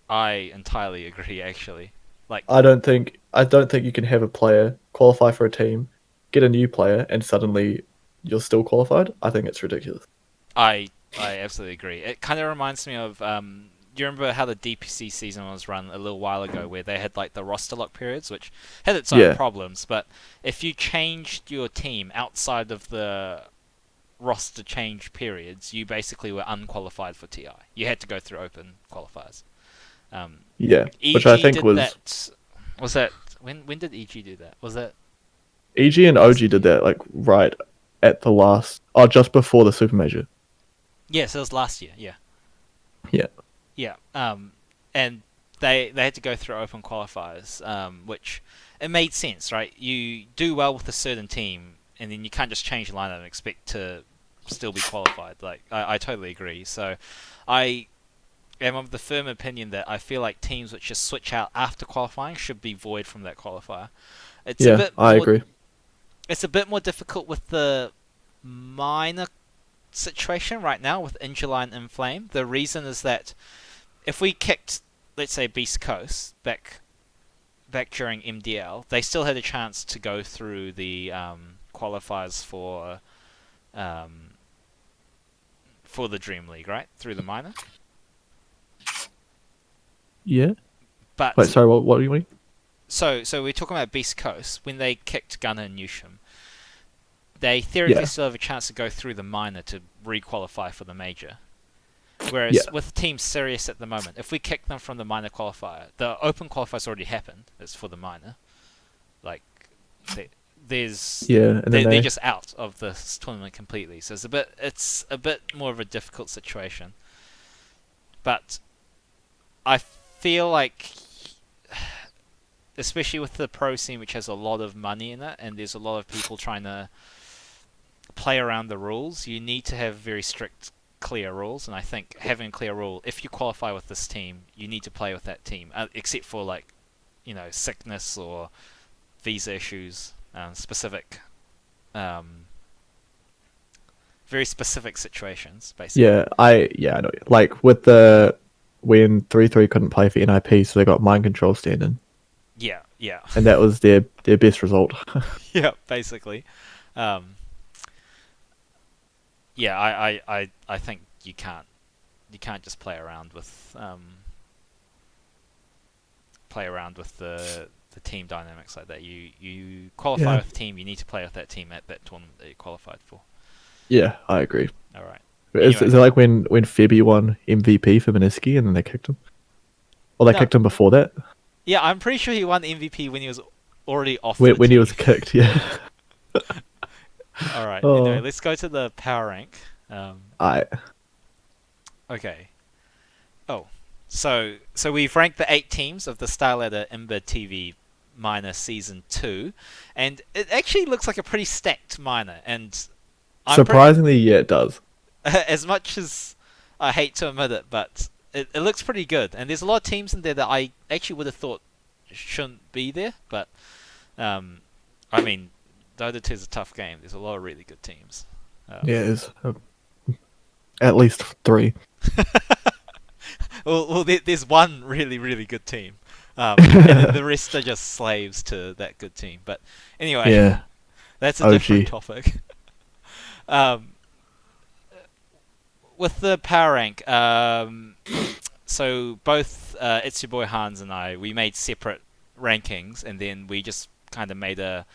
I entirely agree, actually. Like, I don't think you can have a player qualify for a team, get a new player, and suddenly you're still qualified. I think it's ridiculous. I absolutely agree. It kind of reminds me of do you remember how the DPC season was run a little while ago, where they had like the roster lock periods, which had its own Yeah. problems. But if you changed your team outside of the roster change periods, you basically were unqualified for TI. You had to go through open qualifiers. Yeah, EG which I think did was that. Was that when did EG do that? Was that EG and OG did that like right at the last, just before the Super Major. yes? It was last year. Yeah. Yeah. Yeah, and they had to go through open qualifiers, which it made sense, right? You do well with a certain team, and then you can't just change the lineup and expect to still be qualified. Like I totally agree. So I am of the firm opinion that I feel like teams which just switch out after qualifying should be void from that qualifier. It's a Yeah, bit I more, agree. It's a bit more difficult with the minor situation right now with Injuline and Inflame. The reason is that if we kicked, let's say, Beast Coast back during MDL, they still had a chance to go through the qualifiers for the Dream League, right? Through the minor. Yeah. But Wait, sorry. What do you mean? so we're talking about Beast Coast when they kicked Gunnar and Newsham. They theoretically Yeah. still have a chance to go through the minor to re-qualify for the major. Whereas with Team Sirius at the moment, if we kick them from the minor qualifier, the open qualifier's already happened. It's for the minor. Like, Yeah, and then they're just out of this tournament completely. So it's a bit more of a difficult situation. But I feel like, especially with the pro scene, which has a lot of money in it, and there's a lot of people trying to play around the rules, you need to have very strict, clear rules. And I think having a clear rule, if you qualify with this team, you need to play with that team, except for like, sickness or visa issues, specific, very specific situations, basically. I know. Like with when 3-3 couldn't play for NIP, so they got mind control standing, Yeah, and that was their best result. yeah, basically. Yeah, I think you can't just play around with the team dynamics like that. You qualify with a team, you need to play with that team at that tournament that you qualified for. Yeah, I agree. All right. Is it like when Febby won MVP for Mineski and then they kicked him? Or they kicked him before that? Yeah, I'm pretty sure he won the MVP when he was already off when the team. He was kicked, yeah. All right. Anyway, let's go to the power rank. Okay. Oh, so we've ranked the 8 teams of the StarLadder ImbaTV minor season 2, and it actually looks like a pretty stacked minor. And surprisingly, yeah, it does. As much as I hate to admit it, but it looks pretty good. And there's a lot of teams in there that I actually would have thought shouldn't be there. But I mean, Dota 2 is a tough game. There's a lot of really good teams. Yeah, it is. At least 3. well, there's one really, really good team. And the rest are just slaves to that good team. But anyway, yeah. That's a different topic. With the power rank, so both It's Your Boy Hans and I, we made separate rankings, and then we just kind of made a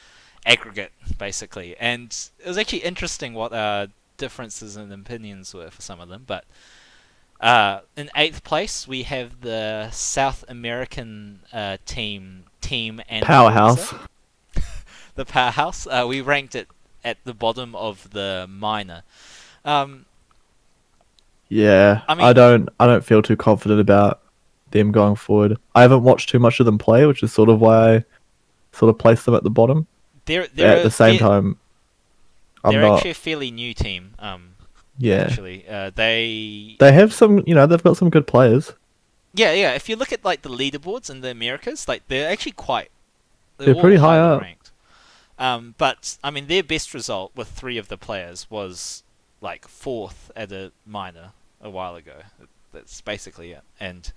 aggregate, basically. And it was actually interesting what differences in opinions were for some of them. But in 8th place, we have the South American team and Powerhouse. The Powerhouse. We ranked it at the bottom of the minor. Yeah, I mean, I don't feel too confident about them going forward. I haven't watched too much of them play, which is sort of why I sort of placed them at the bottom. They're at the same time, they're actually a fairly new team. Yeah, actually, they have some. They've got some good players. Yeah. If you look at like the leaderboards in the Americas, like they're actually they're pretty high up. Ranked. But I mean, their best result with 3 of the players was like 4th at a minor a while ago. That's basically it. And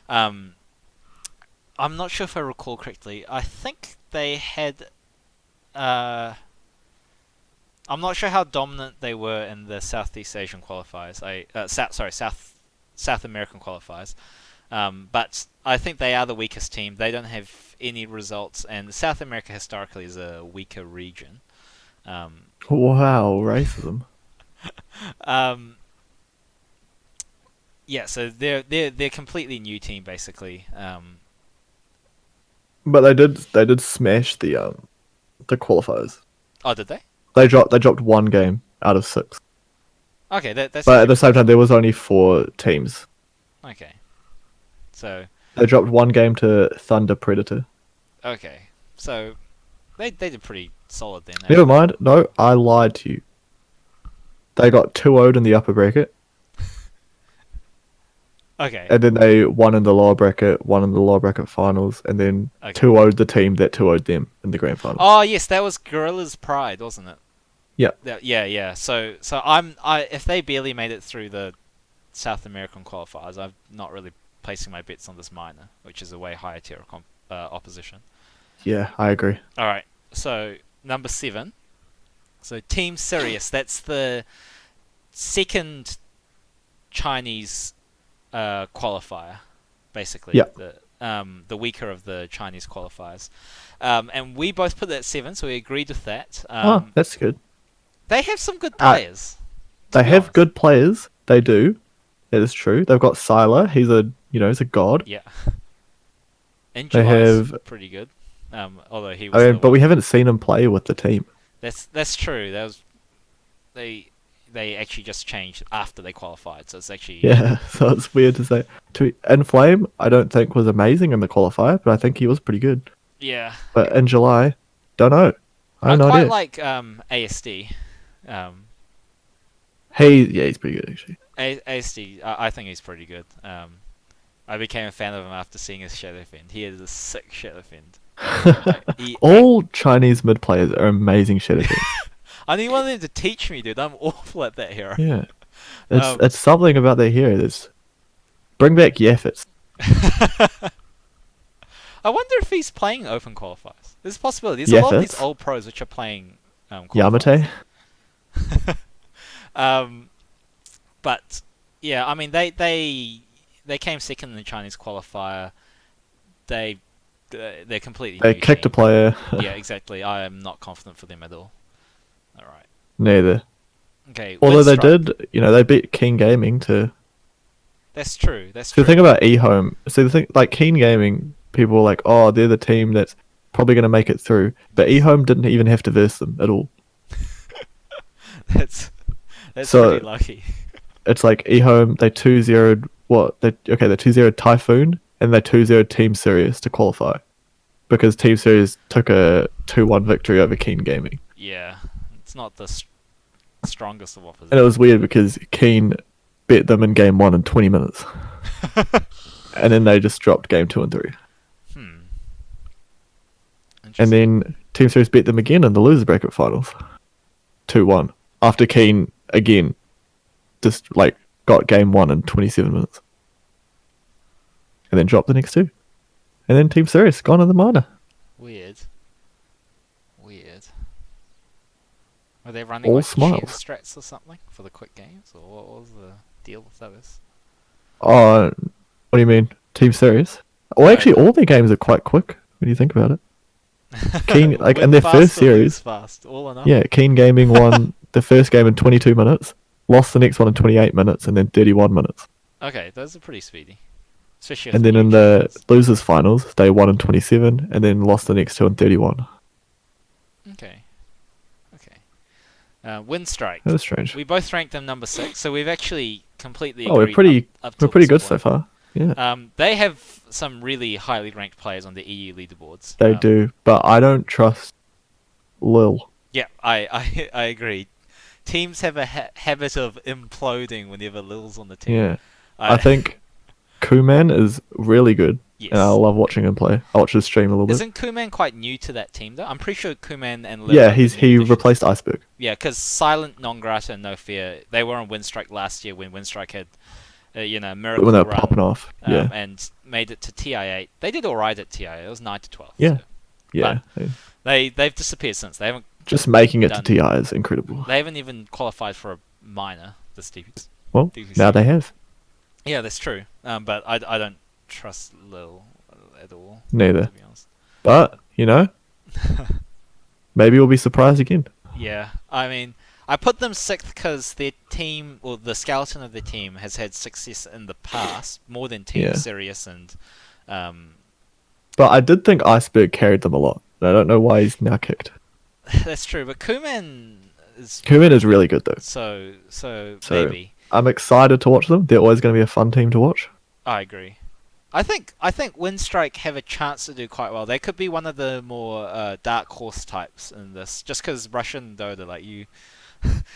I'm not sure if I recall correctly. I think they had. I'm not sure how dominant they were in the Southeast Asian qualifiers. South American qualifiers. But I think they are the weakest team. They don't have any results, and South America historically is a weaker region. Wow, racism. Yeah, so they're completely new team basically. But they did smash the qualifiers. Oh, did they? They dropped 1 game out of 6. Okay, that's. But at the same time, there was only 4 teams. Okay, so they dropped 1 game to Thunder Predator. Okay, so they did pretty solid then. Never mind. No, I lied to you. They got 2-0'd in the upper bracket. Okay. And then they won in the lower bracket finals, and then 2-0'd the team that 2-0'd them in the grand final. Oh yes, that was Gorilla's Pride, wasn't it? Yeah. Yeah. So if they barely made it through the South American qualifiers, I'm not really placing my bets on this minor, which is a way higher tier opposition. Yeah, I agree. All right. So number 7. So Team Sirius. That's the second Chinese qualifier, basically. Yeah. The weaker of the Chinese qualifiers. And we both put that at 7, so we agreed with that. That's good. They have some good players. They have good players. They do. That is true. They've got Sylar. He's a god. Yeah. Angela's pretty good. Although he I was mean, but we haven't seen him play with the team. That's true. That was they actually just changed after they qualified, so it's actually Yeah, so it's weird to say. Inflame, I don't think was amazing in the qualifier, but I think he was pretty good. yeah. But in July, don't know. I I have no quite idea. like ASD. He's pretty good actually. ASD, I think he's pretty good. I became a fan of him after seeing his Shadow Fend. He is a sick Shadow Fend. All Chinese mid players are amazing shadow fiends. I need one of them to teach me, dude. I'm awful at that hero. Yeah, Um, it's something about their hero. That's bring back Yaffets. I wonder if he's playing open qualifiers. There's a possibility. There's a lot of these Yaffets? old pros which are playing qualifiers. Yamate. But yeah, I mean they came second in the Chinese qualifier. They're completely They new kicked a team. player. Yeah, exactly. I am not confident for them at all. All right. Neither. Okay. Although they Windstrike. did, they beat Keen Gaming to. That's true. That's So true. the thing about eHome, so the thing like Keen Gaming, people were like, oh, they're the team that's probably going to make it through, but eHome didn't even have to verse them at all. that's So- pretty lucky. It's like eHome, they 2-0'd what? They 2-0'd Typhoon and they 2-0'd Team Sirius to qualify because Team Sirius took a 2-1 victory over Keen Gaming. Yeah, it's not the strongest of opposition. And it was weird because Keen bet them in game 1 in 20 minutes. And then they just dropped game 2 and 3. Hmm. And Interesting. then Team Sirius beat them again in the loser bracket finals. 2-1. After Keen again just got game 1 in 27 minutes. And then dropped the next 2. And then Team Sirius gone in the minor. Weird. Were they running All like smiles. cheese strats or something for the quick games, or what was the deal with those? Oh, what do you mean? Team Sirius? Well, actually, all their games are quite quick when you think about it. Keen, like in Win their fast first or lose series, fast, all or nothing. yeah, Keen Gaming won the first game in 22 minutes, lost the next one in 28 minutes, and then 31 minutes. Okay, those are pretty speedy. Especially if And the then in new the champions. losers finals, they won in 27, and then lost the next 2 in 31. Okay. Windstrike. That was strange. We both ranked them number 6, so we've actually completely Oh, we're agreed pretty, up we're till pretty this good so point. far. Yeah, They have some really highly ranked players on the EU leaderboards. they do, but I don't trust Lil. Yeah, I agree. Teams have a habit of imploding whenever Lil's on the team. Yeah, I think Kuman is really good, yes. and I love watching him play. I watch his stream a little bit. Isn't Kuman quite new to that team though? I'm pretty sure Kuman and Lil Yeah, are the he new additions. replaced Iceberg. Yeah, because Silent, Non Grata, and No Fear, they were on Windstrike last year when Windstrike had, miracle When they were run, popping off. Yeah, and made it to TI8. They did all right at TI8. It was 9-12. Yeah. So yeah. they've disappeared since. They haven't Just making it to done- TI is incredible. They haven't even qualified for a minor this DPC. Well, DPC. now they have. Yeah, that's true. But I don't trust Lil at all. Neither. To be honest. But, maybe we'll be surprised again. Yeah, I mean, I put them 6th because their team, or the skeleton of their team, has had success in the past more than Team Yeah. Sirius and. But I did think Iceberg carried them a lot. I don't know why he's now kicked. That's true, but Kuman is Kuman is really good, though. so So- maybe. I'm excited to watch them. They're always going to be a fun team to watch. I agree. I think Windstrike have a chance to do quite well. They could be one of the more dark horse types in this, just because Russian Dota, like you,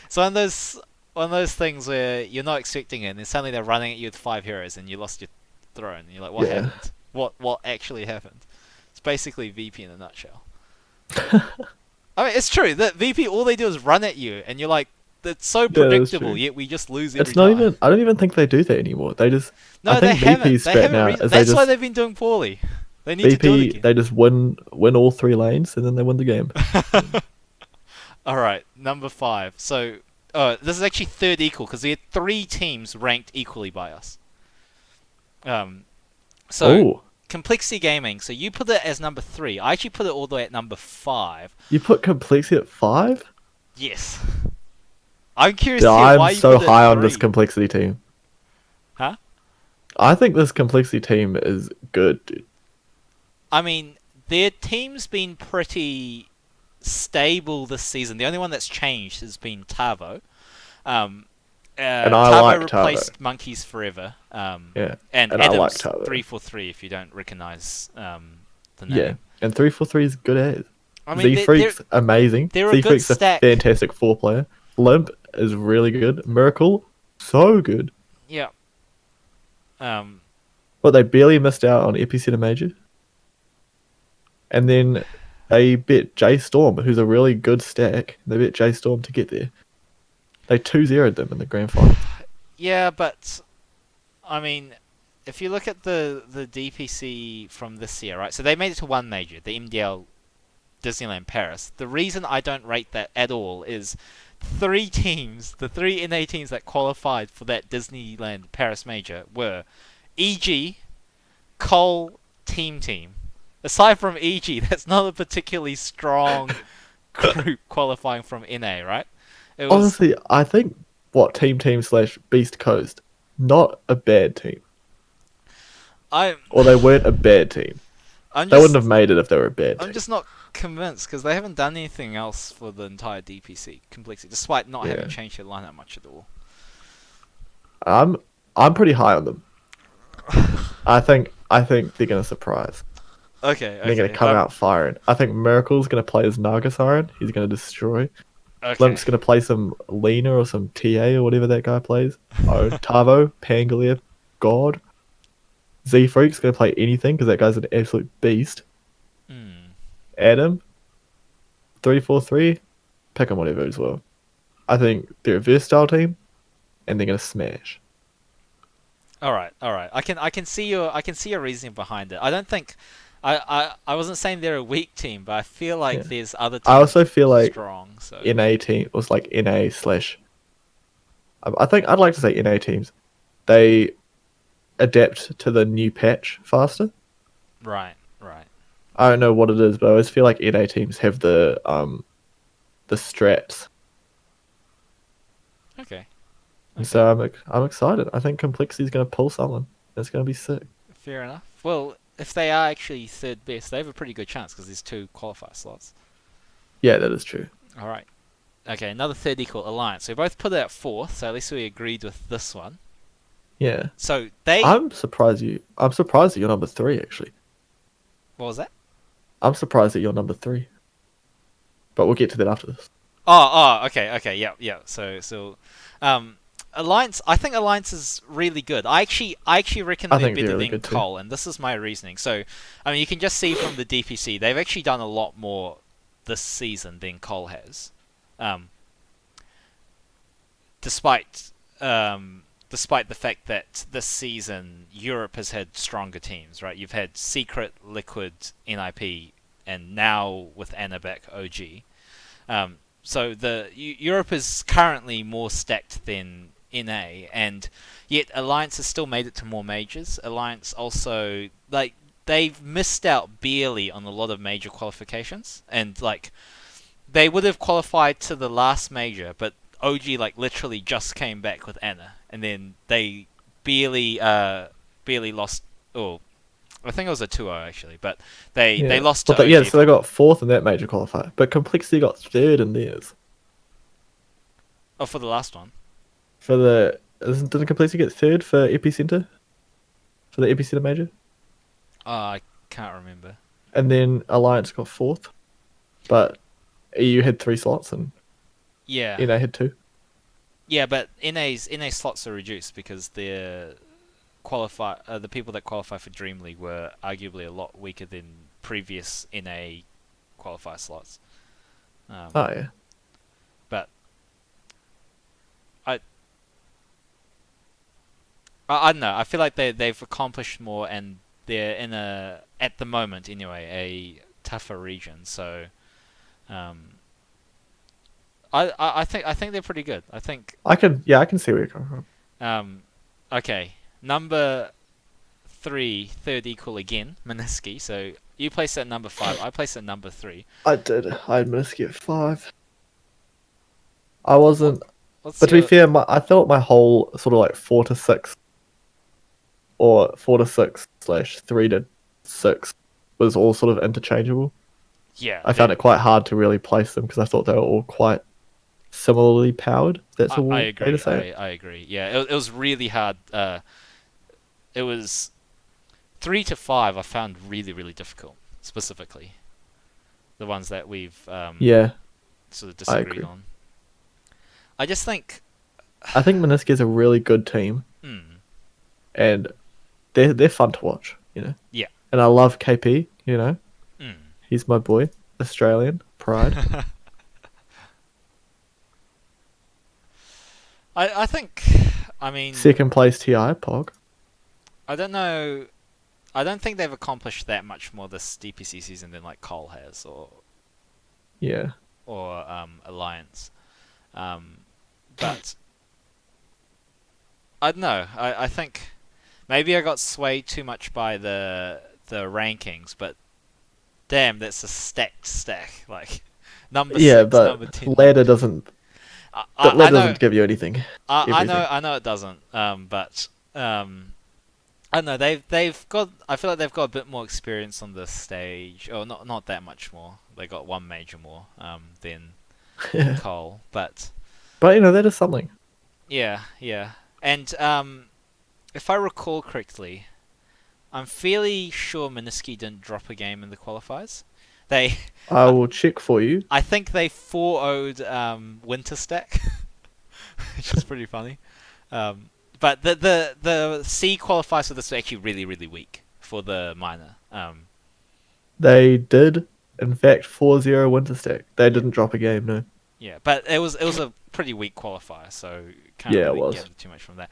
it's one of those things where you're not expecting it, and then suddenly they're running at you with 5 heroes, and you lost your throne, and you're like, what Yeah. happened? What actually happened? It's basically VP in a nutshell. I mean, it's true that VP, all they do is run at you, and you're like, it's so that's predictable, true. yet we just lose every It's not time. even. I don't even think they do that anymore. They just. No, I they think haven't. VP's They spat haven't. now is they That's why just- they've been doing poorly. They need to do it VP, again. they just win all 3 lanes and then they win the game. All right, number 5. So, this is actually third equal because we had 3 teams ranked equally by us. So Oh, Complexity Gaming. So you put it as number 3. I actually put it all the way at number 5. you put Complexity at 5? Yes. I'm curious Yeah, to hear why I'm you so put it high at on this 3. Complexity team. Huh? I think this Complexity team is good, dude. I mean, their team's been pretty stable this season. The only one that's changed has been Tavo. Um, And I Tavo like replaced Tavo. Monkeys Forever. Yeah. And And I like Adams Tavo. 343 if you don't recognize the Yeah. name. And 343 is good as. I mean, Z-Freak's amazing. they're a good Z-Freak's a stack. fantastic 4-player. Limp is really good. Miracle, so good. Yeah. Um, But they barely missed out on Epicenter Major. And then they bet J Storm, who's a really good stack. They bet J Storm to get there. They 2-0'd them in the grand final. yeah, but I mean, if you look at the DPC from this year, right? So they made it to one major, the MDL Disneyland Paris. The reason I don't rate that at all is three teams, the three NA teams that qualified for that Disneyland Paris major were EG, Cole, Team. Aside from EG, that's not a particularly strong group qualifying from NA, right? It was. Honestly, I think Team /Beast Coast, not a bad team. Or they weren't a bad team. They wouldn't have made it if they were a bad team. I'm just not convinced because they haven't done anything else for the entire DPC complexity, despite not having changed their lineup much at all. I'm pretty high on them. I think they're gonna surprise. Okay. They're gonna come out firing. I think Miracle's gonna play as Nagasiren. He's gonna destroy. Okay. Limp's gonna play some Lena or some TA or whatever that guy plays. Oh, Tavo, Pangolier, God. Z-Freak's gonna play anything because that guy's an absolute beast. Adam, 343, pick him whatever as well. I think they're a versatile team, and they're gonna smash. All right. I can see your reasoning behind it. I don't think I wasn't saying they're a weak team, but I feel like there's other teams I also feel like strong. So NA team was like NA slash. I think I'd like to say NA teams. They adapt to the new patch faster. Right. I don't know what it is, but I always feel like NA teams have the strats. Okay. And so I'm excited. I think Complexity is going to pull someone. It's going to be sick. Fair enough. Well, if they are actually third best, they have a pretty good chance because there's 2 qualifier slots. Yeah, that is true. All right. Okay, another third equal Alliance. We both put it at 4th, so at least we agreed with this one. Yeah. So I'm surprised that you're number 3 actually. What was that? I'm surprised that you're number 3. But we'll get to that after this. Oh, okay, yeah. So, Alliance. I think Alliance is really good. I actually reckon they're better than Cole, and this is my reasoning. So, I mean, you can just see from the DPC, they've actually done a lot more this season than Cole has. Despite the fact that this season Europe has had stronger teams, right? You've had Secret, Liquid, NIP, and now with Anna back, OG. So the Europe is currently more stacked than NA, and yet Alliance has still made it to more majors. Alliance also, like, they've missed out barely on a lot of major qualifications, and like they would have qualified to the last major, but OG like literally just came back with Anna, and then they barely lost. Oh, I think it was a 2-0 actually, but they lost to OG. So they got 4th in that major qualifier, but Complexity got 3rd in theirs. Oh, for the last one. Didn't Complexity get 3rd for Epicenter? For the Epicenter major? Oh, I can't remember. And then Alliance got 4th, but EU had 3 slots and NA had 2. Yeah, but NA slots are reduced because the people that qualify for Dream League were arguably a lot weaker than previous NA qualifier slots. Yeah. But I don't know. I feel like they've accomplished more, and they're in at the moment anyway, a tougher region. So, I think they're pretty good. I think I can see where you're coming from. Okay, number 3, third equal again, Minisky. So you placed at number 5. I placed at number 3. I did. I had Minisky at 5. I wasn't. But to be fair, I felt my whole sort of like 4 to 6, or 4 to 6 /3 to 6 was all sort of interchangeable. Yeah, I found it quite hard to really place them because I thought they were all quite similarly powered. That's a I way to agree. say it. I agree. Yeah, it was really hard. It was 3 to 5. I found really really difficult. Specifically, the ones that we've Yeah, sort of I disagreed agree. on. I just think, I think Meniski is a really good team, mm, and they're fun to watch. yeah. And I love KP. Mm. He's my boy, Australian pride. I think, I mean, Second place TI Pog. I don't know. I don't think they've accomplished that much more this DPC season than like Cole has Yeah, or Alliance. But I don't know. I think maybe I got swayed too much by the rankings, but damn, that's a stacked stack. Like number yeah, 6, but number 10, ladder number 2. doesn't. I, That I, I ladder know, doesn't give you anything. Everything. I know it doesn't. But I don't know. They've got. I feel like they've got a bit more experience on this stage, or not that much more. They got one major more than Cole, but But that is something. yeah, yeah. And if I recall correctly, I'm fairly sure Meniski didn't drop a game in the qualifiers. They, I will check for you. I think they 4-0'd Winter Stack, which is pretty funny. But the C qualifiers for this were actually really really weak for the minor. They did, in fact, 4-0 Winter Stack. They Yeah, didn't drop a game, no. yeah, but it was a pretty weak qualifier, so can't Yeah, it really was. get too much from that.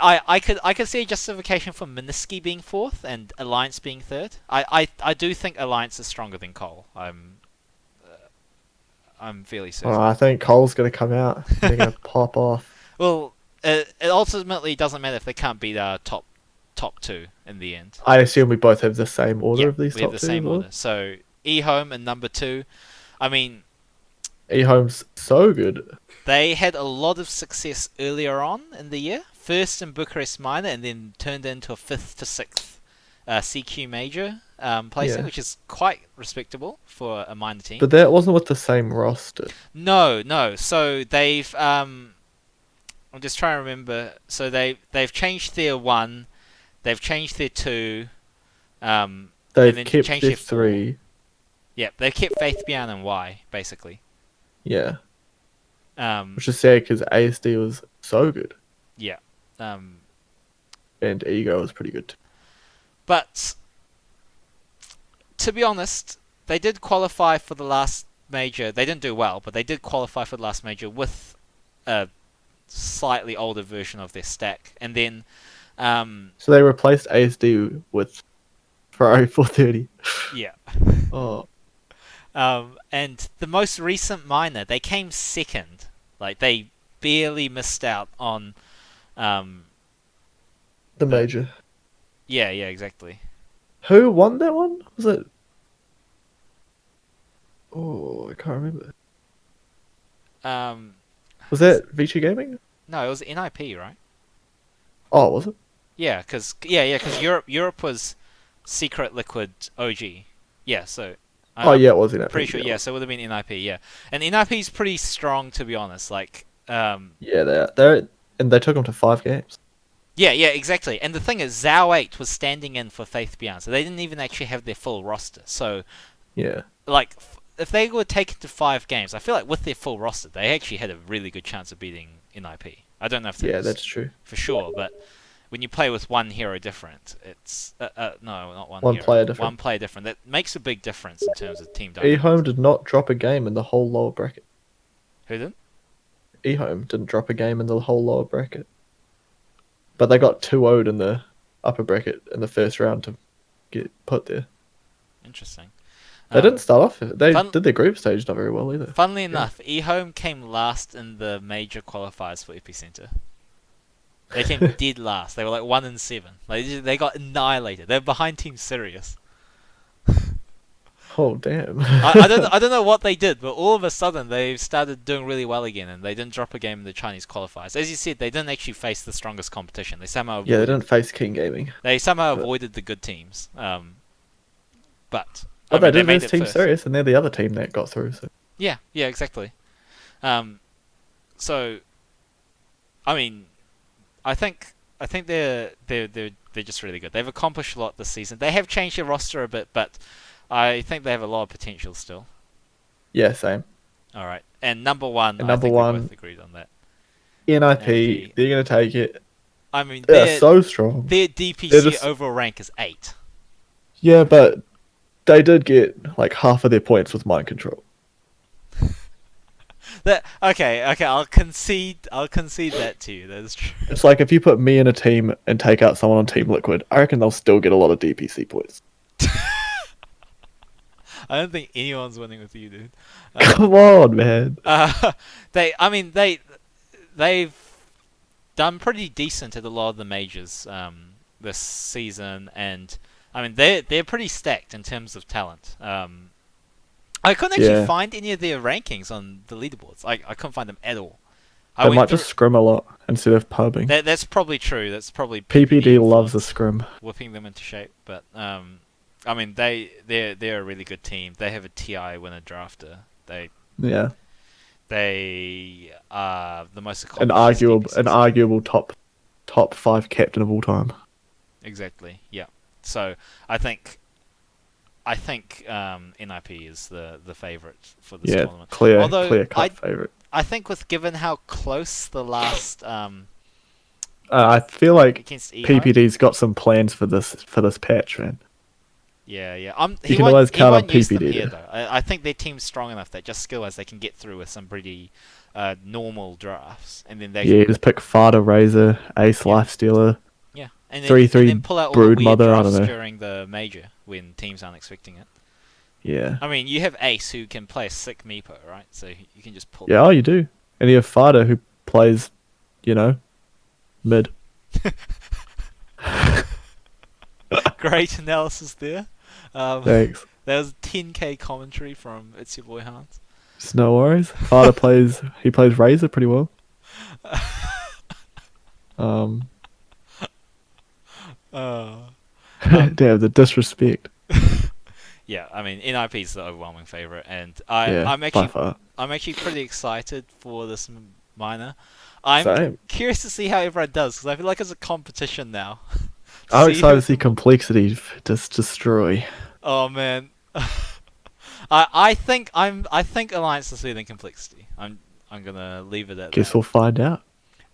I could see a justification for Meniski being 4th and Alliance being 3rd. I do think Alliance is stronger than Cole. I'm fairly certain. Oh, I think Cole's going to come out. They're going to pop off. Well, it ultimately doesn't matter if they can't beat our top 2 in the end. I assume we both have the same order Yeah, of these we have top the two. same order. So eHome and number 2. I mean, eHome's so good. they had a lot of success earlier on in the year. First in Bucharest Minor, and then turned into a 5th to 6th CQ Major placing, Yeah. which is quite respectable for a minor team. But that wasn't with the same roster. No. So they've I'm just trying to remember. So they've changed their 1, they've changed their 2, and They've then kept changed their their 4. 3. Yep, they've kept Faith Beyond and Y basically. Yeah. Um, Which is sad because ASD was so good. yeah. Um, And Ego was pretty good too. But to be honest, they did qualify for the last major. They didn't do well, but they did qualify for the last major with a slightly older version of their stack. And then, So they replaced ASD with Ferrari 430. yeah. Oh, And the most recent minor, they came second. Like, they barely missed out on... the major. Yeah, exactly. Who won that one? Was it? Oh, I can't remember. Um, Was that Vici Gaming? no, it was NIP, right? Oh, was it? Yeah, because Europe was Secret Liquid OG. Yeah, so Oh, yeah, it was in it. pretty sure. Yeah, so it would have been NIP. Yeah, and NIP's pretty strong to be honest. Like, Yeah, they're and they took them to 5 games. yeah, exactly. And the thing is, Zhao 8 was standing in for Faith Beyond, so they didn't even actually have their full roster. So, Yeah. like, if they were taken to 5 games, I feel like with their full roster, they actually had a really good chance of beating NIP. I don't know if Yeah, that's that's true. for sure, but when you play with one hero different, it's no, not one One hero, player different. one player different. That makes a big difference in terms of team dynamics. eHome did not drop a game in the whole lower bracket. Who did? eHome didn't drop a game in the whole lower bracket. But they got 2-0'd in the upper bracket in the first round to get put there. Interesting. They didn't start off. They fun- did their group stage not very well either. Funnily enough, eHome came last in the major qualifiers for Epicenter. They came dead last. They were like 1-7. Like they got annihilated. They're behind Team Sirius. Oh damn! I don't know what they did, but all of a sudden they started doing really well again, and they didn't drop a game in the Chinese qualifiers. As you said, they didn't actually face the strongest competition. They somehow Yeah, they didn't face King Gaming. They somehow But- avoided the good teams. But I But they mean, they did made this it team first. serious, and they're the other team that got through. So Yeah, exactly. So, I mean, I think they're just really good. They've accomplished a lot this season. They have changed their roster a bit, but I think they have a lot of potential still. yeah, same. All right, and number one, And I number think we one, both agreed on that. NIP, NIP. they're gonna take it. I mean, They're so strong. their They're DPC just overall rank is 8. yeah, but they did get like half of their points with mind control. Okay, I'll concede that to you. That is true. It's like if you put me in a team and take out someone on Team Liquid, I reckon they'll still get a lot of DPC points. I don't think anyone's winning with you, dude. Come on, man. They've done pretty decent at a lot of the majors this season, and I mean they're pretty stacked in terms of talent. I couldn't actually find any of their rankings on the leaderboards. I couldn't find them at all. They might just scrim a lot instead of pubbing. That's probably true. That's probably PPD loves a scrim, whipping them into shape. But I mean they're a really good team. They have a TI winner drafter. They are the most accomplished an arguable top 5 captain of all time. Exactly. Yeah. So I think NIP is the favorite for this tournament. Clear cut favorite. I think given how close the last I feel like against PPD's got some plans for this patch, man. Yeah. You can always count on PPD here, though. I think their team's strong enough that just skill-wise they can get through with some pretty normal drafts, and then they just pick Fada, Razor, Ace, Lifestealer. Yeah, and 3-3 and then pull out all Brood the weird Mother. I drafts don't know. during the major when teams aren't expecting it. Yeah. I mean, you have Ace who can play a sick Meepo, right? So you can just pull. Yeah, you do. And you have Fada who plays, mid. Great analysis there. Thanks. That was 10k commentary from It's Your Boy Hans. It's no worries. Fada plays Razor pretty well. Damn, the disrespect. Yeah, I mean NIP's the overwhelming favorite, and I'm actually pretty excited for this minor. I'm Same. curious to see how everyone does because I feel like it's a competition now. I'm excited to see Complexity just destroy. Oh man, I think Alliance is leading Complexity. I'm gonna leave it at Guess that. we'll find out.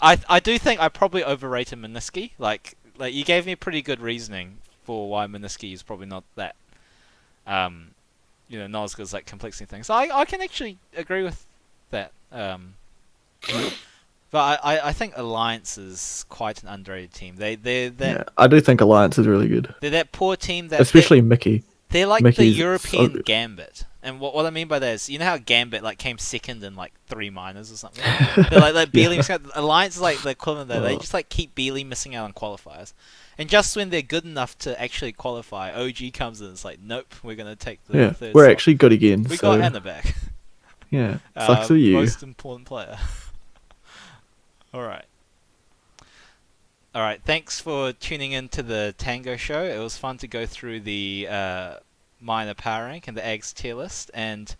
I do think I probably overrated Miniski. Like you gave me pretty good reasoning for why Miniski is probably not that. Not as good as like Complexity things. So I can actually agree with that. But I think Alliance is quite an underrated team. I do think Alliance is really good. They're that poor team that especially Mickey. They're like Mickey's the European so Gambit. And what I mean by that is, you know how Gambit like came second in like 3 minors or something? They're like barely missing out. Alliance is like the equivalent there. They just like keep barely missing out on qualifiers. And just when they're good enough to actually qualify, OG comes in and it's like, nope, we're going to take the third we're slot. actually good again. We got Hannah back. Yeah, sucks for you. Most important player. Alright, thanks for tuning in to the Tango Show. It was fun to go through the minor power rank and the Aghs tier list, and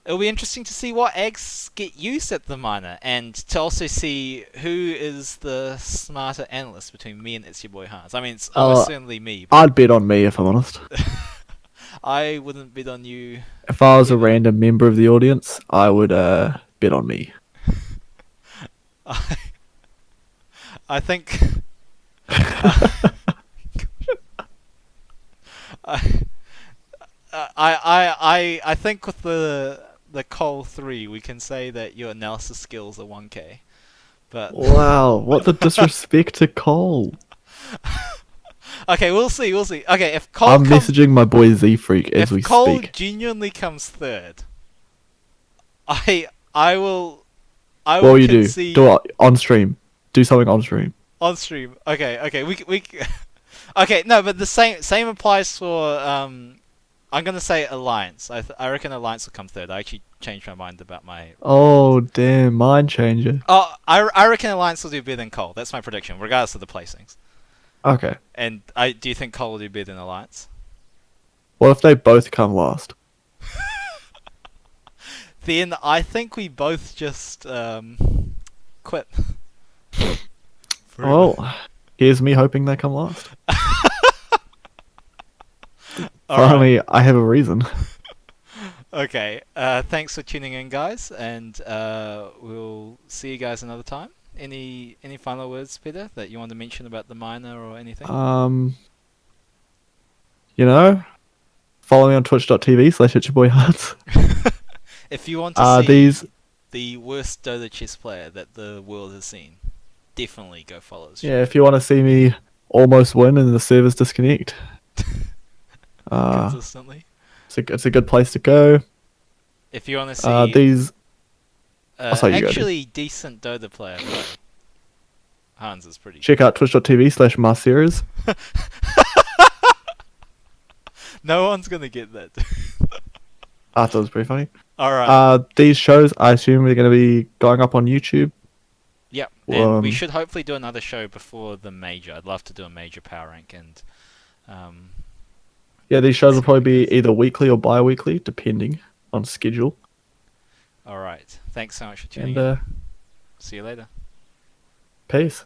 it'll be interesting to see what Aghs get used at the minor, and to also see who is the smarter analyst between me and It's Your Boy Hans. I mean, it's almost certainly me. I'd bet on me if I'm honest. I wouldn't bet on you. If I was a random member of the audience, I would bet on me. I think I think with the Cole 3 we can say that your analysis skills are 1k. But wow, what the disrespect to Cole. Okay, we'll see. Okay, if Cole I'm messaging my boy Z Freak as we speak. If Cole genuinely comes third, I will what will you do? Do it on stream. Do something on stream. On stream. Okay. We okay, no, but the same applies for I'm gonna say Alliance. I reckon Alliance will come third. I actually changed my mind about my. Oh damn, mind changer. Oh, I reckon Alliance will do better than Cole. That's my prediction, regardless of the placings. Okay. And do you think Cole will do better than Alliance? What if they both come last? Then I think we both just quit. Forever. Well, here's me hoping they come last. All right. Finally, I have a reason. Okay. Thanks for tuning in, guys, and we'll see you guys another time. Any final words, Peter, that you want to mention about the minor or anything? Follow me on twitch.tv/itchyourboyhearts. If you want to see These the worst Dota chess player that the world has seen, definitely go follow us. if you want to see me almost win and the servers disconnect, Consistently. it's a good place to go. If you want to see These sorry, you go, actually decent Dota player, though, Hans is pretty. check out twitch.tv/marceras. No one's gonna get that. I thought it was pretty funny. All right. These shows, I assume, are going to be going up on YouTube. Yep. And we should hopefully do another show before the major. I'd love to do a major power rank and. Yeah, these shows will probably be either weekly or bi-weekly, depending on schedule. All right. Thanks so much for tuning in. And See you later. peace.